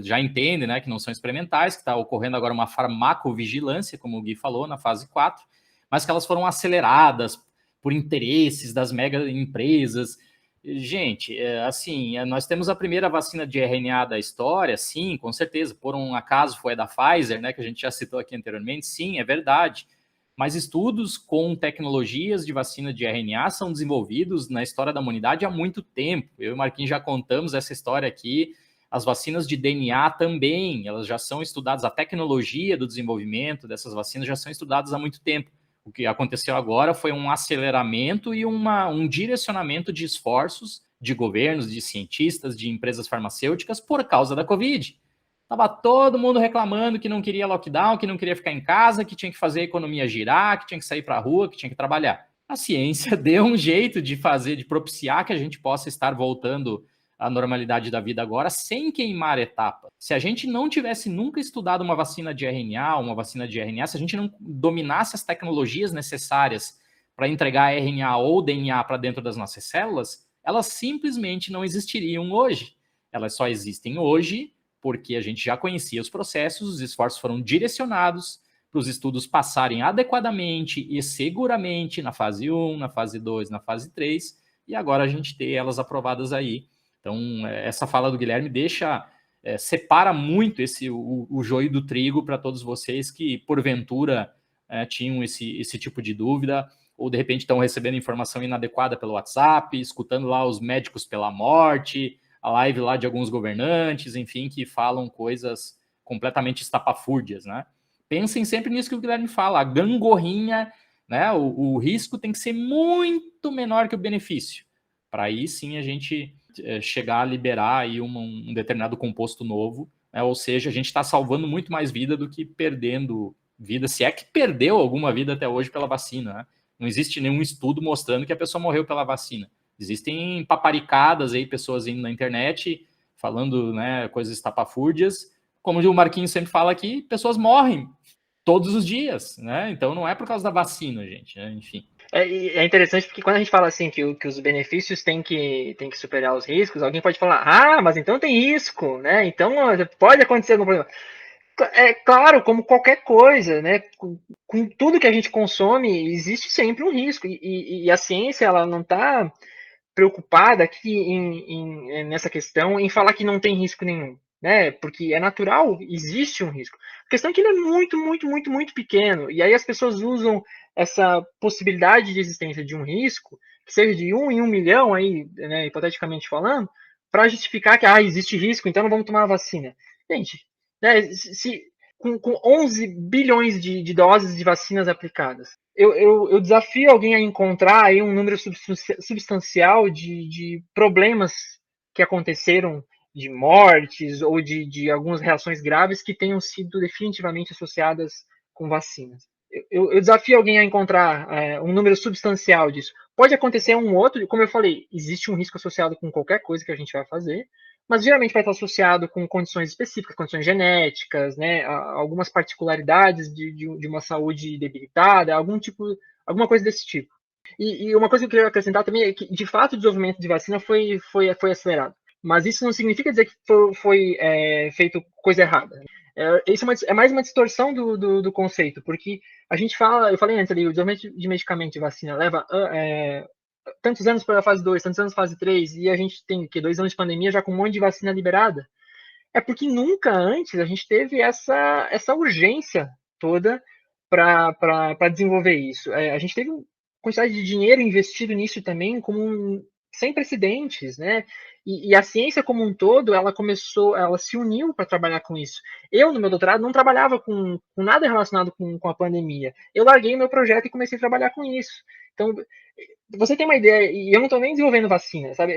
já entendem, né, que não são experimentais, que está ocorrendo agora uma farmacovigilância, como o Gui falou, na fase 4, mas que elas foram aceleradas por interesses das mega empresas. Gente, assim, nós temos a primeira vacina de RNA da história, sim, com certeza, por um acaso foi a da Pfizer, né, que a gente já citou aqui anteriormente, sim, é verdade, mas estudos com tecnologias de vacina de RNA são desenvolvidos na história da humanidade há muito tempo. Eu e o Marquinhos já contamos essa história aqui. As vacinas de DNA também, elas já são estudadas, a tecnologia do desenvolvimento dessas vacinas já são estudadas há muito tempo. O que aconteceu agora foi um aceleramento e um direcionamento de esforços de governos, de cientistas, de empresas farmacêuticas por causa da Covid. Estava todo mundo reclamando que não queria lockdown, que não queria ficar em casa, que tinha que fazer a economia girar, que tinha que sair para a rua, que tinha que trabalhar. A ciência deu um jeito de fazer, de propiciar que a gente possa estar voltando à normalidade da vida agora sem queimar etapas. Se a gente não tivesse nunca estudado uma vacina de RNA, se a gente não dominasse as tecnologias necessárias para entregar RNA ou DNA para dentro das nossas células, elas simplesmente não existiriam hoje. Elas só existem hoje porque a gente já conhecia os processos, os esforços foram direcionados para os estudos passarem adequadamente e seguramente na fase 1, na fase 2, na fase 3, e agora a gente tem elas aprovadas aí. Então, essa fala do Guilherme separa muito o joio do trigo para todos vocês que, porventura, tinham esse tipo de dúvida, ou de repente estão recebendo informação inadequada pelo WhatsApp, escutando lá os médicos pela morte, a live lá de alguns governantes, enfim, que falam coisas completamente estapafúrdias, né? Pensem sempre nisso que o Guilherme fala, a gangorrinha, né? O risco tem que ser muito menor que o benefício. Para aí sim a gente chegar a liberar aí um determinado composto novo, né? Ou seja, a gente está salvando muito mais vida do que perdendo vida, se é que perdeu alguma vida até hoje pela vacina, né? Não existe nenhum estudo mostrando que a pessoa morreu pela vacina. Existem paparicadas aí, pessoas indo na internet falando, né, coisas estapafúrdias. Como o Marquinhos sempre fala aqui, pessoas morrem todos os dias, né? Então não é por causa da vacina, gente, né? Enfim. É interessante porque quando a gente fala assim que os benefícios têm que superar os riscos, alguém pode falar, mas então tem risco, né? Então pode acontecer algum problema. É claro, como qualquer coisa, né? Com tudo que a gente consome, existe sempre um risco. E a ciência, ela não está preocupada aqui nessa questão em falar que não tem risco nenhum, né? Porque é natural, existe um risco. A questão é que ele é muito, muito, muito, muito pequeno. E aí as pessoas usam essa possibilidade de existência de um risco, que seja de 1 em 1 milhão, aí, né, hipoteticamente falando, para justificar que existe risco, então não vamos tomar a vacina. Gente, né, com 11 bilhões de doses de vacinas aplicadas, eu desafio alguém a encontrar aí um número substancial de problemas que aconteceram, de mortes ou de algumas reações graves que tenham sido definitivamente associadas com vacinas. Eu desafio alguém a encontrar um número substancial disso. Pode acontecer um outro, como eu falei, existe um risco associado com qualquer coisa que a gente vai fazer, mas geralmente vai estar associado com condições específicas, condições genéticas, né, algumas particularidades de uma saúde debilitada, alguma coisa desse tipo. E uma coisa que eu queria acrescentar também é que, de fato, o desenvolvimento de vacina foi acelerado. Mas isso não significa dizer que foi feito coisa errada. Isso é mais uma distorção do conceito, porque a gente fala, eu falei antes ali, o desenvolvimento de medicamento de vacina leva tantos anos para a fase 2, tantos anos para a fase 3, e a gente tem 2 anos de pandemia já com um monte de vacina liberada. É porque nunca antes a gente teve essa urgência toda para desenvolver isso. A gente teve uma quantidade de dinheiro investido nisso também como sem precedentes, né? E a ciência como um todo, ela se uniu para trabalhar com isso. Eu, no meu doutorado, não trabalhava com nada relacionado com a pandemia. Eu larguei meu projeto e comecei a trabalhar com isso. Então, você tem uma ideia, e eu não estou nem desenvolvendo vacina, sabe?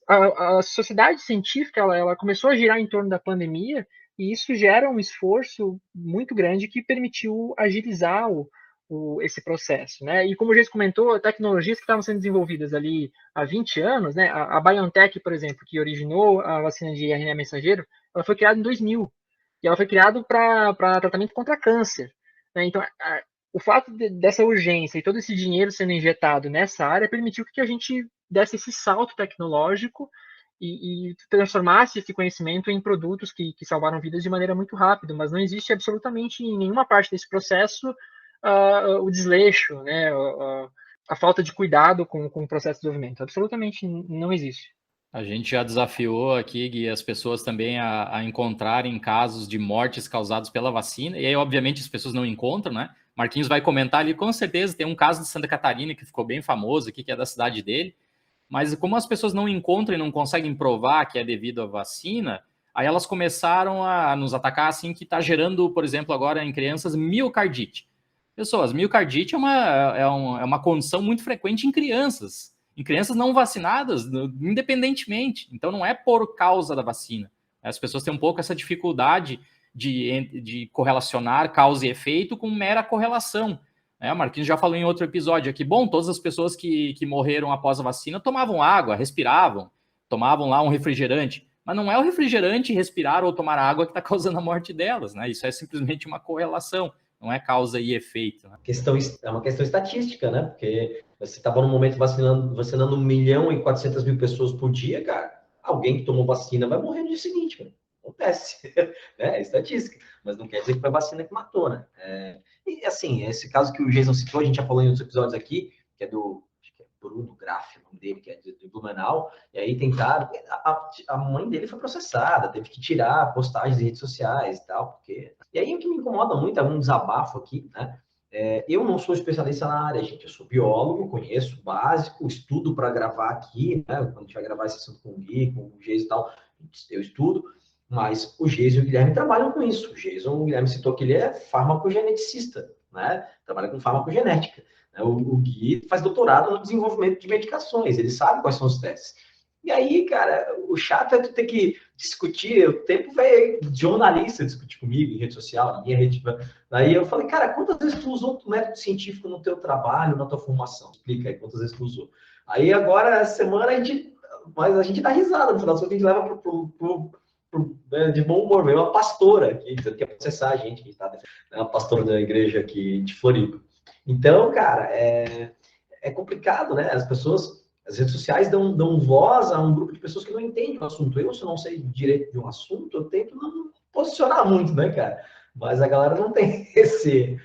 A sociedade científica, ela começou a girar em torno da pandemia, e isso gera um esforço muito grande que permitiu agilizar esse processo, né? E como o Geis comentou, tecnologias que estavam sendo desenvolvidas ali há 20 anos, né? A BioNTech, por exemplo, que originou a vacina de RNA mensageiro, ela foi criada em 2000, e ela foi criada para tratamento contra câncer, né? Então, o fato dessa urgência e todo esse dinheiro sendo injetado nessa área permitiu que a gente desse esse salto tecnológico e transformasse esse conhecimento em produtos que salvaram vidas de maneira muito rápida, mas não existe absolutamente em nenhuma parte desse processo o desleixo, né, a falta de cuidado com o processo de desenvolvimento. Absolutamente não existe. A gente já desafiou aqui, Gui, as pessoas também a encontrarem casos de mortes causadas pela vacina, e aí, obviamente, as pessoas não encontram, né? Marquinhos vai comentar ali, com certeza, tem um caso de Santa Catarina que ficou bem famoso aqui, que é da cidade dele, mas como as pessoas não encontram e não conseguem provar que é devido à vacina, aí elas começaram a nos atacar assim, que está gerando, por exemplo, agora em crianças, miocardite. Pessoas, miocardite é uma condição muito frequente em crianças não vacinadas, independentemente. Então, não é por causa da vacina. As pessoas têm um pouco essa dificuldade de correlacionar causa e efeito com mera correlação. O Marquinhos já falou em outro episódio aqui. Bom, todas as pessoas que morreram após a vacina tomavam água, respiravam, tomavam lá um refrigerante. Mas não é o refrigerante, respirar ou tomar água que está causando a morte delas, né? Isso é simplesmente uma correlação, não é causa e efeito. Né? É uma questão estatística, né? Porque você estava no momento vacinando 1.400.000 pessoas por dia, cara. Alguém que tomou vacina vai morrer no dia seguinte, mano. Acontece, é estatística, mas não quer dizer que foi a vacina que matou, né? E assim, esse caso que o Jason citou, a gente já falou em outros episódios aqui, que é do Bruno Graff, o nome dele, que é de Blumenau, e aí tentaram, a mãe dele foi processada, teve que tirar postagens de redes sociais e tal, porque... E aí o que me incomoda muito, é um desabafo aqui, né? Eu não sou especialista na área, gente, eu sou biólogo, conheço o básico, estudo para gravar aqui, né? Quando a gente vai gravar esse assunto com o Gui, com o Geis e tal, eu estudo, mas o Geis e o Guilherme trabalham com isso. O Guilherme citou que ele é farmacogeneticista, né? Trabalha com farmacogenética. O Gui faz doutorado no desenvolvimento de medicações, ele sabe quais são os testes. E aí, cara, o chato é tu ter que discutir, o tempo veio jornalista discutir comigo em rede social, na minha rede. Daí eu falei, cara, quantas vezes tu usou o método científico no teu trabalho, na tua formação? Explica aí, quantas vezes tu usou. Aí agora, essa semana, a gente dá risada, no final das contas, a gente leva de bom humor. Veio uma pastora aqui, dizendo que ia processar a gente, que está uma pastora da igreja aqui de Floripa. Então, cara, é complicado, né? As redes sociais dão voz a um grupo de pessoas que não entendem o assunto. Se eu não sei direito de um assunto, eu tento não posicionar muito, né, cara? Mas a galera não tem esse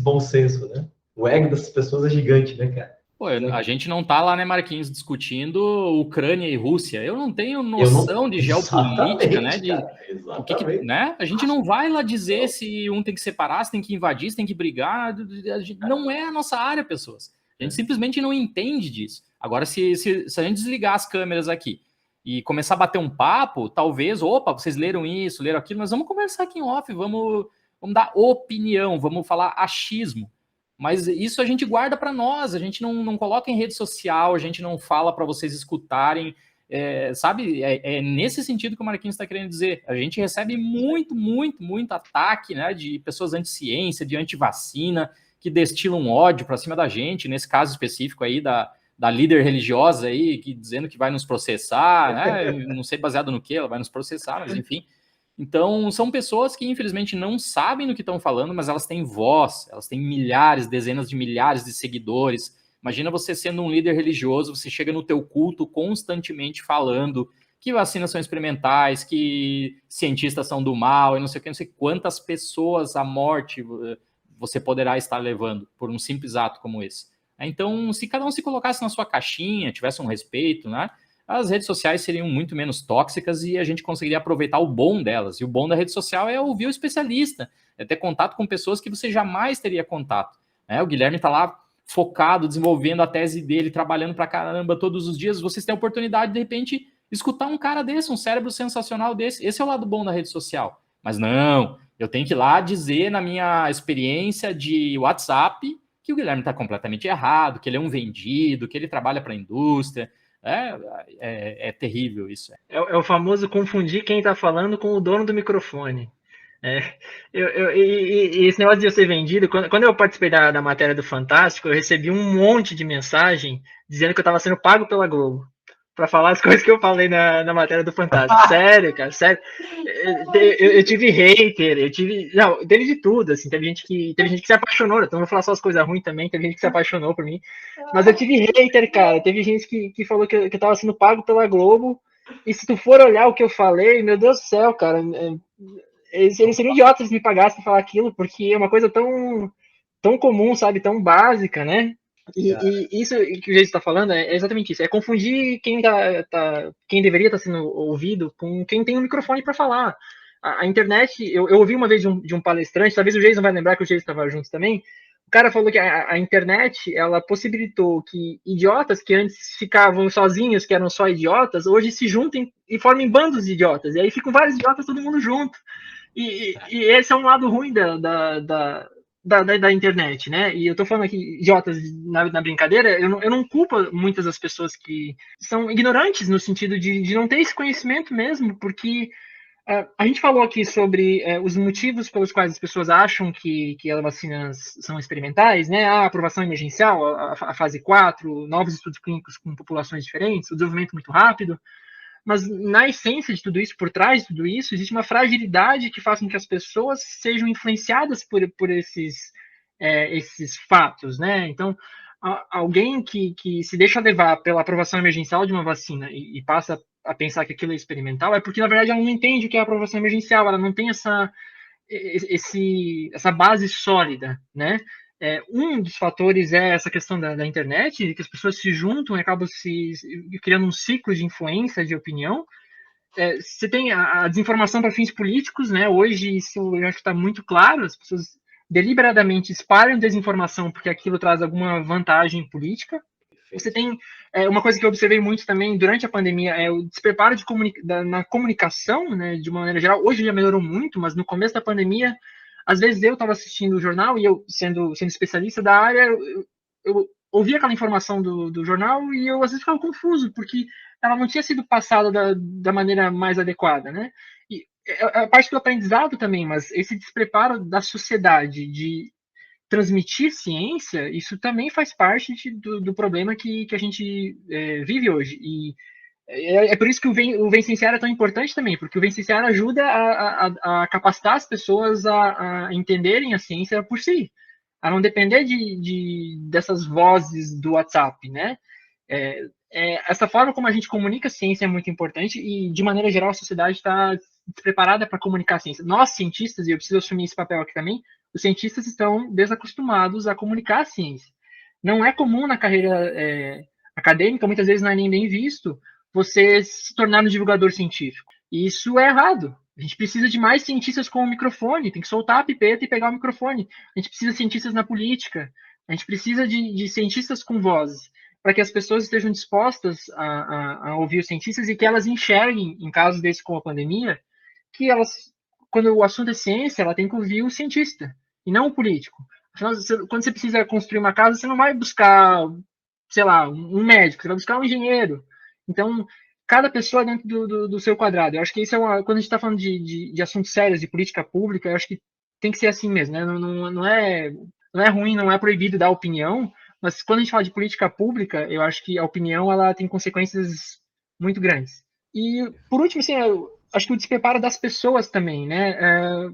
bom senso, né? O ego dessas pessoas é gigante, né, cara? Pô, a gente não tá lá, né, Marquinhos, discutindo Ucrânia e Rússia. Eu não tenho Eu não... noção de geopolítica, né? Exatamente, cara, exatamente. Né? A gente não vai lá dizer se um tem que separar, se tem que invadir, se tem que brigar. Não é a nossa área, pessoas. A gente simplesmente não entende disso. Agora, se a gente desligar as câmeras aqui e começar a bater um papo, talvez, opa, vocês leram isso, leram aquilo, mas vamos conversar aqui em off, vamos dar opinião, vamos falar achismo. Mas isso a gente guarda para nós, a gente não coloca em rede social, a gente não fala para vocês escutarem, sabe? É nesse sentido que o Marquinhos está querendo dizer. A gente recebe muito ataque, né, de pessoas anti-ciência, de anti-vacina, que destilam ódio para cima da gente, nesse caso específico aí da líder religiosa aí, dizendo que vai nos processar, né? Não sei baseado no que ela vai nos processar, mas enfim. Então, são pessoas que, infelizmente, não sabem do que estão falando, mas elas têm voz, elas têm milhares, dezenas de milhares de seguidores. Imagina você sendo um líder religioso, você chega no teu culto constantemente falando que vacinas são experimentais, que cientistas são do mal, e não sei o que, não sei quantas pessoas à morte você poderá estar levando por um simples ato como esse. Então, se cada um se colocasse na sua caixinha, tivesse um respeito, né? As redes sociais seriam muito menos tóxicas e a gente conseguiria aproveitar o bom delas. E o bom da rede social é ouvir o especialista, é ter contato com pessoas que você jamais teria contato. O Guilherme está lá focado, desenvolvendo a tese dele, trabalhando pra caramba todos os dias. Vocês têm a oportunidade, de repente, escutar um cara desse, um cérebro sensacional desse. Esse é o lado bom da rede social. Mas não, eu tenho que ir lá dizer na minha experiência de WhatsApp que o Guilherme está completamente errado, que ele é um vendido, que ele trabalha para a indústria. É terrível isso. É o famoso confundir quem está falando com o dono do microfone. E esse negócio de eu ser vendido, quando eu participei da matéria do Fantástico, eu recebi um monte de mensagem dizendo que eu estava sendo pago pela Globo para falar as coisas que eu falei na matéria do Fantástico. Sério, cara, sério. Eu tive hater, não, teve de tudo, assim, teve gente que se apaixonou, então vou falar só as coisas ruins também, teve gente que se apaixonou por mim, mas eu tive hater, cara, teve gente que falou que eu tava sendo pago pela Globo, e se tu for olhar o que eu falei, meu Deus do céu, cara, eles seriam idiotas se me pagassem pra falar aquilo, porque é uma coisa tão comum, sabe, tão básica, né? E isso que o Jason está falando é exatamente isso. É confundir quem deveria estar sendo ouvido com quem tem um microfone para falar. A internet, eu ouvi uma vez de um palestrante, talvez o Jason vai lembrar que o Jason estava junto também. O cara falou que a internet ela possibilitou que idiotas que antes ficavam sozinhos, que eram só idiotas, hoje se juntem e formem bandos de idiotas. E aí ficam vários idiotas, todo mundo junto. E esse é um lado ruim da internet, né? E eu tô falando aqui, idiotas, na brincadeira, eu não culpo muitas das pessoas que são ignorantes no sentido de não ter esse conhecimento mesmo, porque a gente falou aqui sobre os motivos pelos quais as pessoas acham que as vacinas são experimentais, né? A aprovação emergencial, a fase 4, novos estudos clínicos com populações diferentes, o desenvolvimento muito rápido. Mas na essência de tudo isso, por trás de tudo isso, existe uma fragilidade que faz com que as pessoas sejam influenciadas por esses fatos, né? Então, alguém que se deixa levar pela aprovação emergencial de uma vacina e passa a pensar que aquilo é experimental, é porque, na verdade, ela não entende o que é a aprovação emergencial, ela não tem essa base sólida, né? Um dos fatores é essa questão da internet, que as pessoas se juntam e acabam criando um ciclo de influência, de opinião. Você tem a desinformação para fins políticos, né? Hoje isso eu acho que está muito claro, as pessoas deliberadamente espalham desinformação porque aquilo traz alguma vantagem política. Você tem uma coisa que eu observei muito também durante a pandemia, é o despreparo na comunicação, né, de uma maneira geral. Hoje já melhorou muito, mas no começo da pandemia, às vezes eu estava assistindo o jornal e eu, sendo especialista da área, eu ouvia aquela informação do jornal e eu às vezes ficava confuso, porque ela não tinha sido passada da maneira mais adequada, né? E a parte do aprendizado também, mas esse despreparo da sociedade de transmitir ciência, isso também faz parte do problema que a gente vive hoje. E por isso que o Vencenciar é tão importante também, porque o Vencenciar ajuda a capacitar as pessoas a entenderem a ciência por si, a não depender dessas vozes do WhatsApp, né? Essa forma como a gente comunica a ciência é muito importante e, de maneira geral, a sociedade está despreparada para comunicar a ciência. Nós, cientistas, e eu preciso assumir esse papel aqui também, os cientistas estão desacostumados a comunicar a ciência. Não é comum na carreira acadêmica, muitas vezes não é nem bem visto, você se tornar um divulgador científico. E isso é errado. A gente precisa de mais cientistas com o microfone, tem que soltar a pipeta e pegar o microfone. A gente precisa de cientistas na política, a gente precisa de cientistas com vozes, para que as pessoas estejam dispostas a ouvir os cientistas e que elas enxerguem, em casos desse como a pandemia, que elas, quando o assunto é ciência, ela tem que ouvir o cientista, e não o político. Afinal, quando você precisa construir uma casa, você não vai buscar, sei lá, um médico, você vai buscar um engenheiro. Então, cada pessoa dentro do seu quadrado. Eu acho que isso quando a gente está falando de assuntos sérios, de política pública, eu acho que tem que ser assim mesmo, né? Não é ruim, não é proibido dar opinião, mas quando a gente fala de política pública, eu acho que a opinião ela tem consequências muito grandes. E, por último, assim, eu acho que o despreparo das pessoas também, né?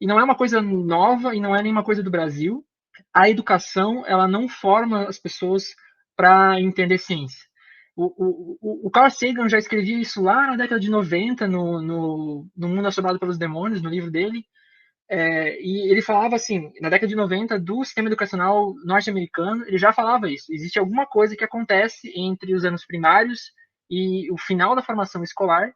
E não é uma coisa nova e não é nenhuma coisa do Brasil. A educação, ela não forma as pessoas para entender ciência. O Carl Sagan já escrevia isso lá na década de 90, no Mundo Assombrado pelos Demônios, no livro dele. E ele falava assim, na década de 90, do sistema educacional norte-americano, ele já falava isso. Existe alguma coisa que acontece entre os anos primários e o final da formação escolar,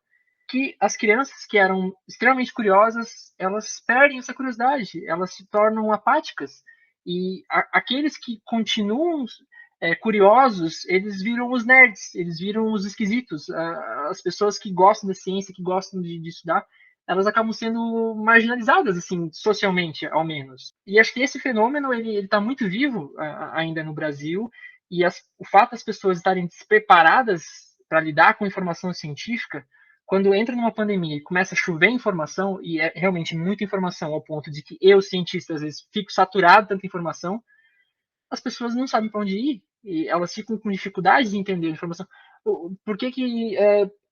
que as crianças que eram extremamente curiosas, elas perdem essa curiosidade, elas se tornam apáticas. E aqueles que continuam curiosos, eles viram os nerds, eles viram os esquisitos. As pessoas que gostam da ciência, que gostam de estudar, elas acabam sendo marginalizadas, assim, socialmente, ao menos. E acho que esse fenômeno, ele está muito vivo ainda no Brasil, e o fato das pessoas estarem despreparadas para lidar com informação científica, quando entra numa pandemia e começa a chover informação, e é realmente muita informação, ao ponto de que eu, cientista, às vezes fico saturado de tanta informação, as pessoas não sabem para onde ir, e elas ficam com dificuldade de entender a informação. Por que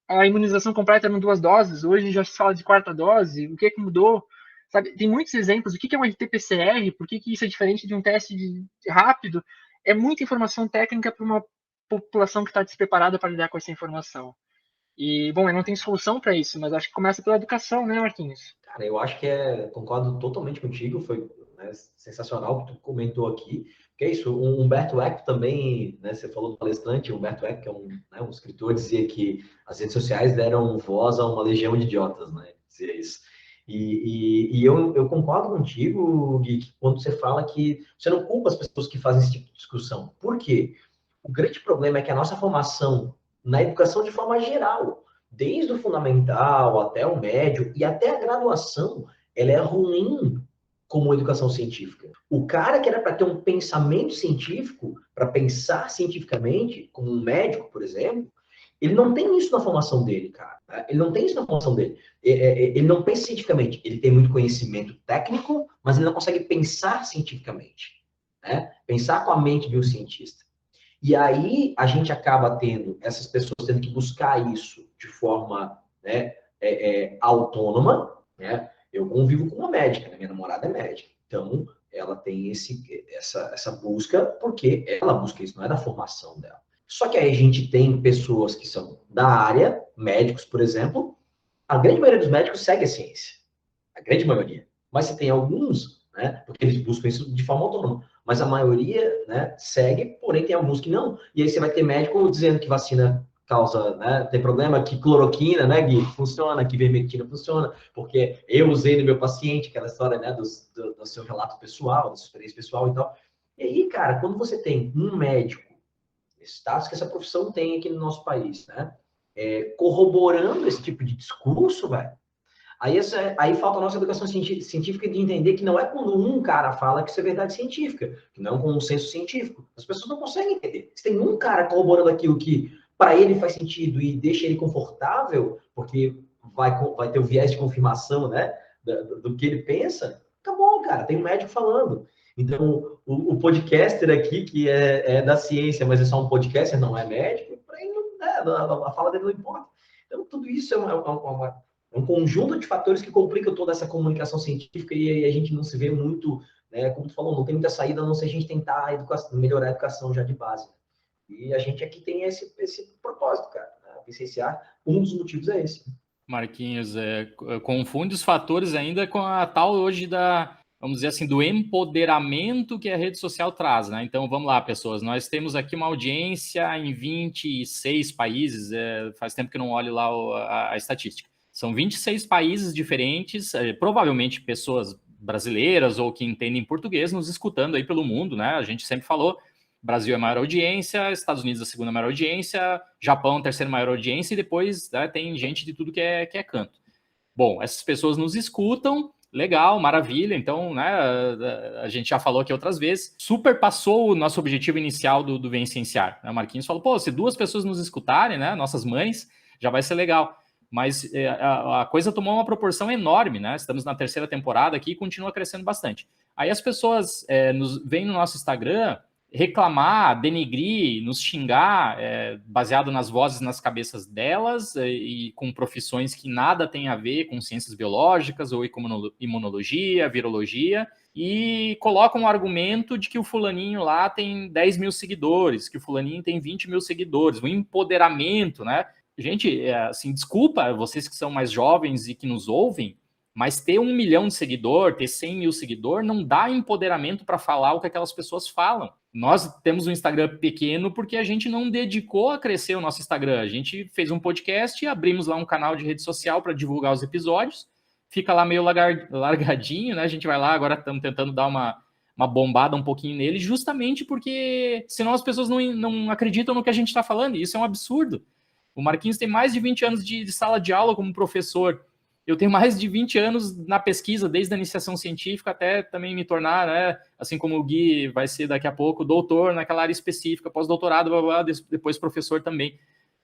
a imunização completa eram 2 doses, hoje já se fala de 4ª dose, o que mudou? Sabe? Tem muitos exemplos, o que é um RT-PCR, por que isso é diferente de um teste rápido? É muita informação técnica para uma população que está despreparada para lidar com essa informação. E, bom, eu não tenho solução para isso, mas acho que começa pela educação, né, Marquinhos? Cara, eu acho que concordo totalmente contigo, foi, né, sensacional o que tu comentou aqui. Que é isso, o Humberto Eco também, né, você falou do palestrante, o Humberto Eco, que é um escritor, dizia que as redes sociais deram voz a uma legião de idiotas, né? Dizia isso. E eu concordo contigo, Gui, que quando você fala que você não culpa as pessoas que fazem esse tipo de discussão. Por quê? O grande problema é que a nossa formação na educação de forma geral, desde o fundamental até o médio e até a graduação, ela é ruim como educação científica. O cara que era para ter um pensamento científico, para pensar cientificamente, como um médico, por exemplo, ele não tem isso na formação dele, cara. Ele não tem isso na formação dele. Ele não pensa cientificamente. Ele tem muito conhecimento técnico, mas ele não consegue pensar cientificamente, né? Pensar com a mente de um cientista. E aí a gente acaba tendo essas pessoas tendo que buscar isso de forma, né, autônoma, né? Eu convivo com uma médica, né? Minha namorada é médica, então ela tem essa busca porque ela busca isso, não é da formação dela. Só que aí a gente tem pessoas que são da área, médicos, por exemplo, a grande maioria dos médicos segue a ciência, a grande maioria. Mas você tem alguns, né, porque eles buscam isso de forma autônoma, mas a maioria, né, segue, porém tem alguns que não. E aí você vai ter médico dizendo que vacina causa, né, tem problema, que cloroquina, né, Gui, funciona, que vermectina funciona, porque eu usei no meu paciente, aquela história, né, do seu relato pessoal, da sua experiência pessoal e tal. E aí, cara, quando você tem um médico, status que essa profissão tem aqui no nosso país, né, corroborando esse tipo de discurso, velho, aí falta a nossa educação científica de entender que não é quando um cara fala que isso é verdade científica, que não é um consenso científico. As pessoas não conseguem entender. Se tem um cara corroborando aquilo que para ele faz sentido e deixa ele confortável, porque vai ter o viés de confirmação, né, do que ele pensa, tá bom, cara, tem um médico falando. Então, o podcaster aqui, que é da ciência, mas é só um podcaster, não é médico, para ele a fala dele não importa. Então, tudo isso é um conjunto de fatores que complicam toda essa comunicação científica e a gente não se vê muito, né, como tu falou, não tem muita saída, a não ser a gente tentar melhorar a educação já de base. E a gente aqui tem esse propósito, cara, né, licenciar. Um dos motivos é esse. Marquinhos, confunde os fatores ainda com a tal hoje vamos dizer assim, do empoderamento que a rede social traz, né? Então, vamos lá, pessoas, nós temos aqui uma audiência em 26 países, faz tempo que não olho lá a estatística. São 26 países diferentes, provavelmente pessoas brasileiras ou que entendem português nos escutando aí pelo mundo, né? A gente sempre falou, Brasil é a maior audiência, Estados Unidos a segunda maior audiência, Japão a terceira maior audiência e depois, né, tem gente de tudo que é canto. Bom, essas pessoas nos escutam, legal, maravilha, então, né, a gente já falou aqui outras vezes, super passou o nosso objetivo inicial do Vencenciar. O Marquinhos falou, pô, se 2 pessoas nos escutarem, né, nossas mães, já vai ser legal. Mas a coisa tomou uma proporção enorme, né? Estamos na 3ª temporada aqui e continua crescendo bastante. Aí as pessoas vêm no nosso Instagram reclamar, denegrir, nos xingar, baseado nas vozes nas cabeças delas e com profissões que nada tem a ver com ciências biológicas ou imunologia, virologia, e colocam o argumento de que o fulaninho lá tem 10 mil seguidores, que o fulaninho tem 20 mil seguidores, o empoderamento, né? Gente, assim, desculpa vocês que são mais jovens e que nos ouvem, mas ter 1 milhão de seguidor, ter 100 mil seguidor, não dá empoderamento para falar o que aquelas pessoas falam. Nós temos um Instagram pequeno porque a gente não dedicou a crescer o nosso Instagram. A gente fez um podcast, abrimos lá um canal de rede social para divulgar os episódios, fica lá meio largadinho, né? A gente vai lá, agora estamos tentando dar uma bombada um pouquinho nele, justamente porque senão as pessoas não acreditam no que a gente está falando, e isso é um absurdo. O Marquinhos tem mais de 20 anos de sala de aula como professor. Eu tenho mais de 20 anos na pesquisa, desde a iniciação científica até também me tornar, né, assim como o Gui vai ser daqui a pouco, doutor naquela área específica, pós-doutorado, depois professor também.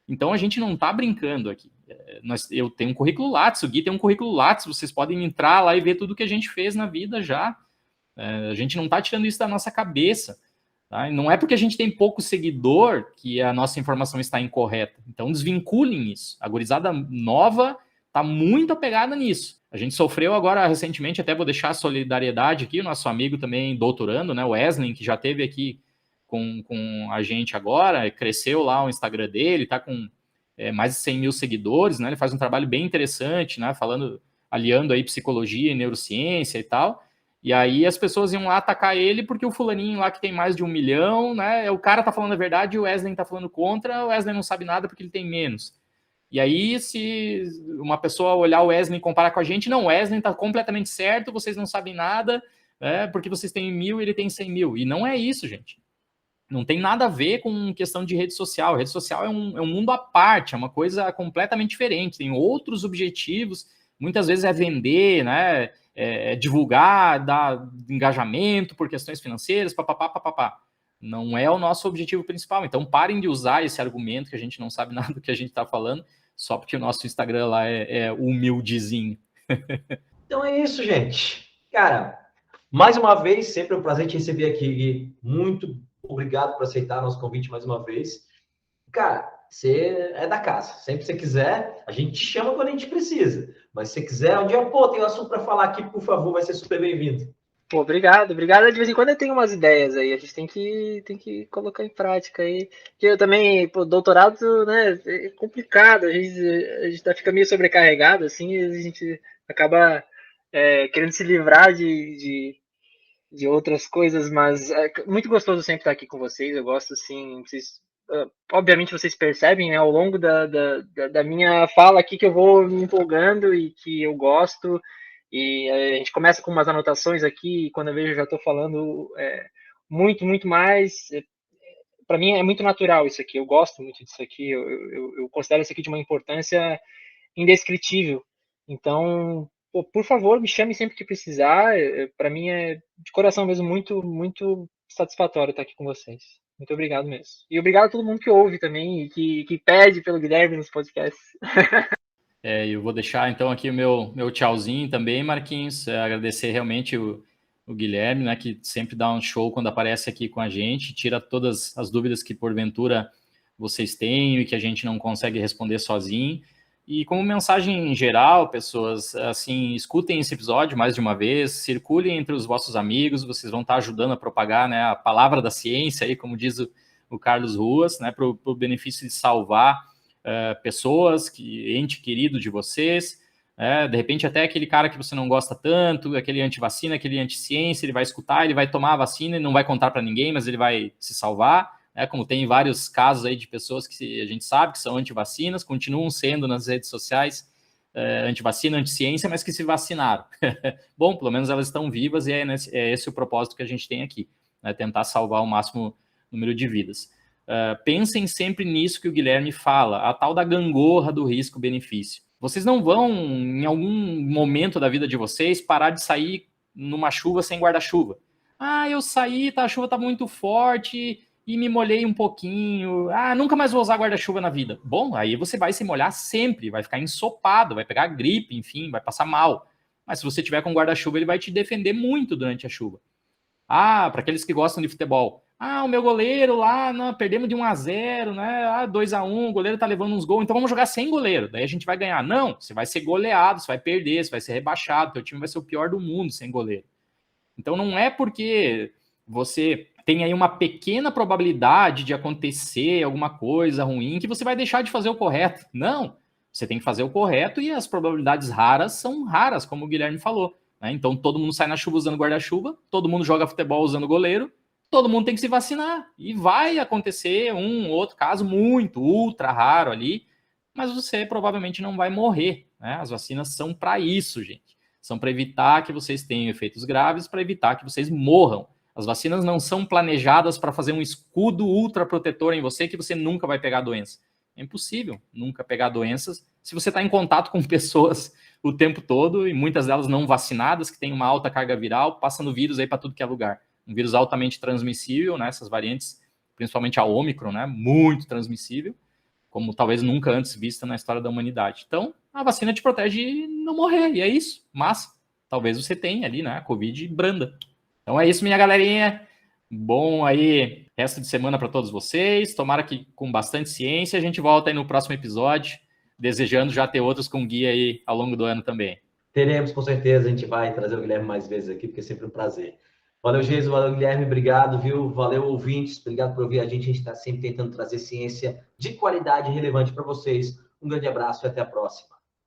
Então, a gente não está brincando aqui. Eu tenho um currículo Lattes, o Gui tem um currículo Lattes, vocês podem entrar lá e ver tudo que a gente fez na vida já. A gente não está tirando isso da nossa cabeça. Tá? Não é porque a gente tem pouco seguidor que a nossa informação está incorreta. Então, desvinculem isso. A gurizada nova está muito apegada nisso. A gente sofreu agora recentemente, até vou deixar a solidariedade aqui, o nosso amigo também doutorando, né, o Wesley, que já esteve aqui com a gente agora, cresceu lá o Instagram dele, está com mais de 100 mil seguidores, né, ele faz um trabalho bem interessante, né, aliando aí psicologia e neurociência e tal, e aí as pessoas iam lá atacar ele porque o fulaninho lá que tem mais de 1 milhão, né, o cara tá falando a verdade e o Wesley tá falando contra, o Wesley não sabe nada porque ele tem menos. E aí, se uma pessoa olhar o Wesley e comparar com a gente, não, o Wesley está completamente certo, vocês não sabem nada, porque vocês têm 1.000 e ele tem 100 mil. E não é isso, gente. Não tem nada a ver com questão de rede social. A rede social é um mundo à parte, é uma coisa completamente diferente. Tem outros objetivos, muitas vezes é vender, né? Divulgar, dar engajamento por questões financeiras, papapá. Não é o nosso objetivo principal. Então, parem de usar esse argumento que a gente não sabe nada do que a gente está falando, só porque o nosso Instagram lá é humildezinho. Então é isso, gente. Cara, mais uma vez, sempre um prazer te receber aqui, Gui. Muito obrigado por aceitar nosso convite mais uma vez. Cara, você é da casa. Sempre que você quiser, a gente te chama quando a gente precisa. Mas se você quiser, um dia, tem um assunto para falar aqui, por favor, vai ser super bem-vindo. Pô, obrigado. De vez em quando eu tenho umas ideias aí, a gente tem que colocar em prática aí. Porque eu também, pô, doutorado, né, é complicado, a gente fica meio sobrecarregado, assim, e a gente acaba querendo se livrar de outras coisas, mas é muito gostoso sempre estar aqui com vocês, eu gosto, assim, obviamente vocês percebem, né, ao longo da minha fala aqui que eu vou me empolgando e que eu gosto. E a gente começa com umas anotações aqui, e quando eu vejo, eu já estou falando muito mais. Para mim é muito natural isso aqui, eu gosto muito disso aqui, eu considero isso aqui de uma importância indescritível. Então, pô, por favor, me chame sempre que precisar. Para mim é de coração mesmo muito satisfatório estar aqui com vocês. Muito obrigado mesmo. E obrigado a todo mundo que ouve também e que pede pelo Guilherme nos podcasts. Eu vou deixar então aqui o meu tchauzinho também, Marquinhos. Agradecer realmente o Guilherme, né, que sempre dá um show quando aparece aqui com a gente, tira todas as dúvidas que porventura vocês têm e que a gente não consegue responder sozinho. E como mensagem em geral, pessoas, assim, escutem esse episódio mais de uma vez, circulem entre os vossos amigos, vocês vão estar ajudando a propagar, né, a palavra da ciência, aí, como diz o Carlos Ruas, né, para o benefício de salvar pessoas, ente querido de vocês, de repente até aquele cara que você não gosta tanto, aquele anti-vacina, aquele anti-ciência, ele vai escutar, ele vai tomar a vacina e não vai contar para ninguém, mas ele vai se salvar. Como tem vários casos aí de pessoas que a gente sabe que são anti-vacinas, continuam sendo nas redes sociais anti-vacina, anti-ciência, mas que se vacinaram. Bom, pelo menos elas estão vivas e é esse o propósito que a gente tem aqui, né? Tentar salvar o máximo número de vidas. Pensem sempre nisso que o Guilherme fala, a tal da gangorra do risco-benefício. Vocês não vão, em algum momento da vida de vocês, parar de sair numa chuva sem guarda-chuva. Eu saí, a chuva está muito forte e me molhei um pouquinho. Nunca mais vou usar guarda-chuva na vida. Bom, aí você vai se molhar sempre, vai ficar ensopado, vai pegar gripe, enfim, vai passar mal. Mas se você tiver com guarda-chuva, ele vai te defender muito durante a chuva. Para aqueles que gostam de futebol. O meu goleiro lá, não, perdemos de 1-0, né? 2-1, o goleiro tá levando uns gols, então vamos jogar sem goleiro, daí a gente vai ganhar. Não, você vai ser goleado, você vai perder, você vai ser rebaixado, teu time vai ser o pior do mundo sem goleiro. Então não é porque você tem aí uma pequena probabilidade de acontecer alguma coisa ruim que você vai deixar de fazer o correto. Não, você tem que fazer o correto e as probabilidades raras são raras, como o Guilherme falou. Então todo mundo sai na chuva usando guarda-chuva, todo mundo joga futebol usando goleiro, todo mundo tem que se vacinar. E vai acontecer um outro caso muito, ultra raro ali, mas você provavelmente não vai morrer. As vacinas são para isso, gente. São para evitar que vocês tenham efeitos graves, para evitar que vocês morram. As vacinas não são planejadas para fazer um escudo ultra protetor em você que você nunca vai pegar doença. É impossível nunca pegar doenças se você está em contato com pessoas o tempo todo, e muitas delas não vacinadas, que têm uma alta carga viral, passando vírus aí para tudo que é lugar. Um vírus altamente transmissível, né? Essas variantes, principalmente a Ômicron, né? Muito transmissível, como talvez nunca antes vista na história da humanidade. Então, a vacina te protege de não morrer, e é isso. Mas talvez você tenha ali, né? A Covid branda. Então é isso, minha galerinha. Bom aí, resto de semana para todos vocês. Tomara que com bastante ciência. A gente volta aí no próximo episódio, desejando já ter outros com guia aí ao longo do ano também. Teremos, com certeza. A gente vai trazer o Guilherme mais vezes aqui, porque é sempre um prazer. Valeu, Jesus, valeu, Guilherme, obrigado, viu? Valeu, ouvintes, obrigado por ouvir a gente está sempre tentando trazer ciência de qualidade e relevante para vocês. Um grande abraço e até a próxima.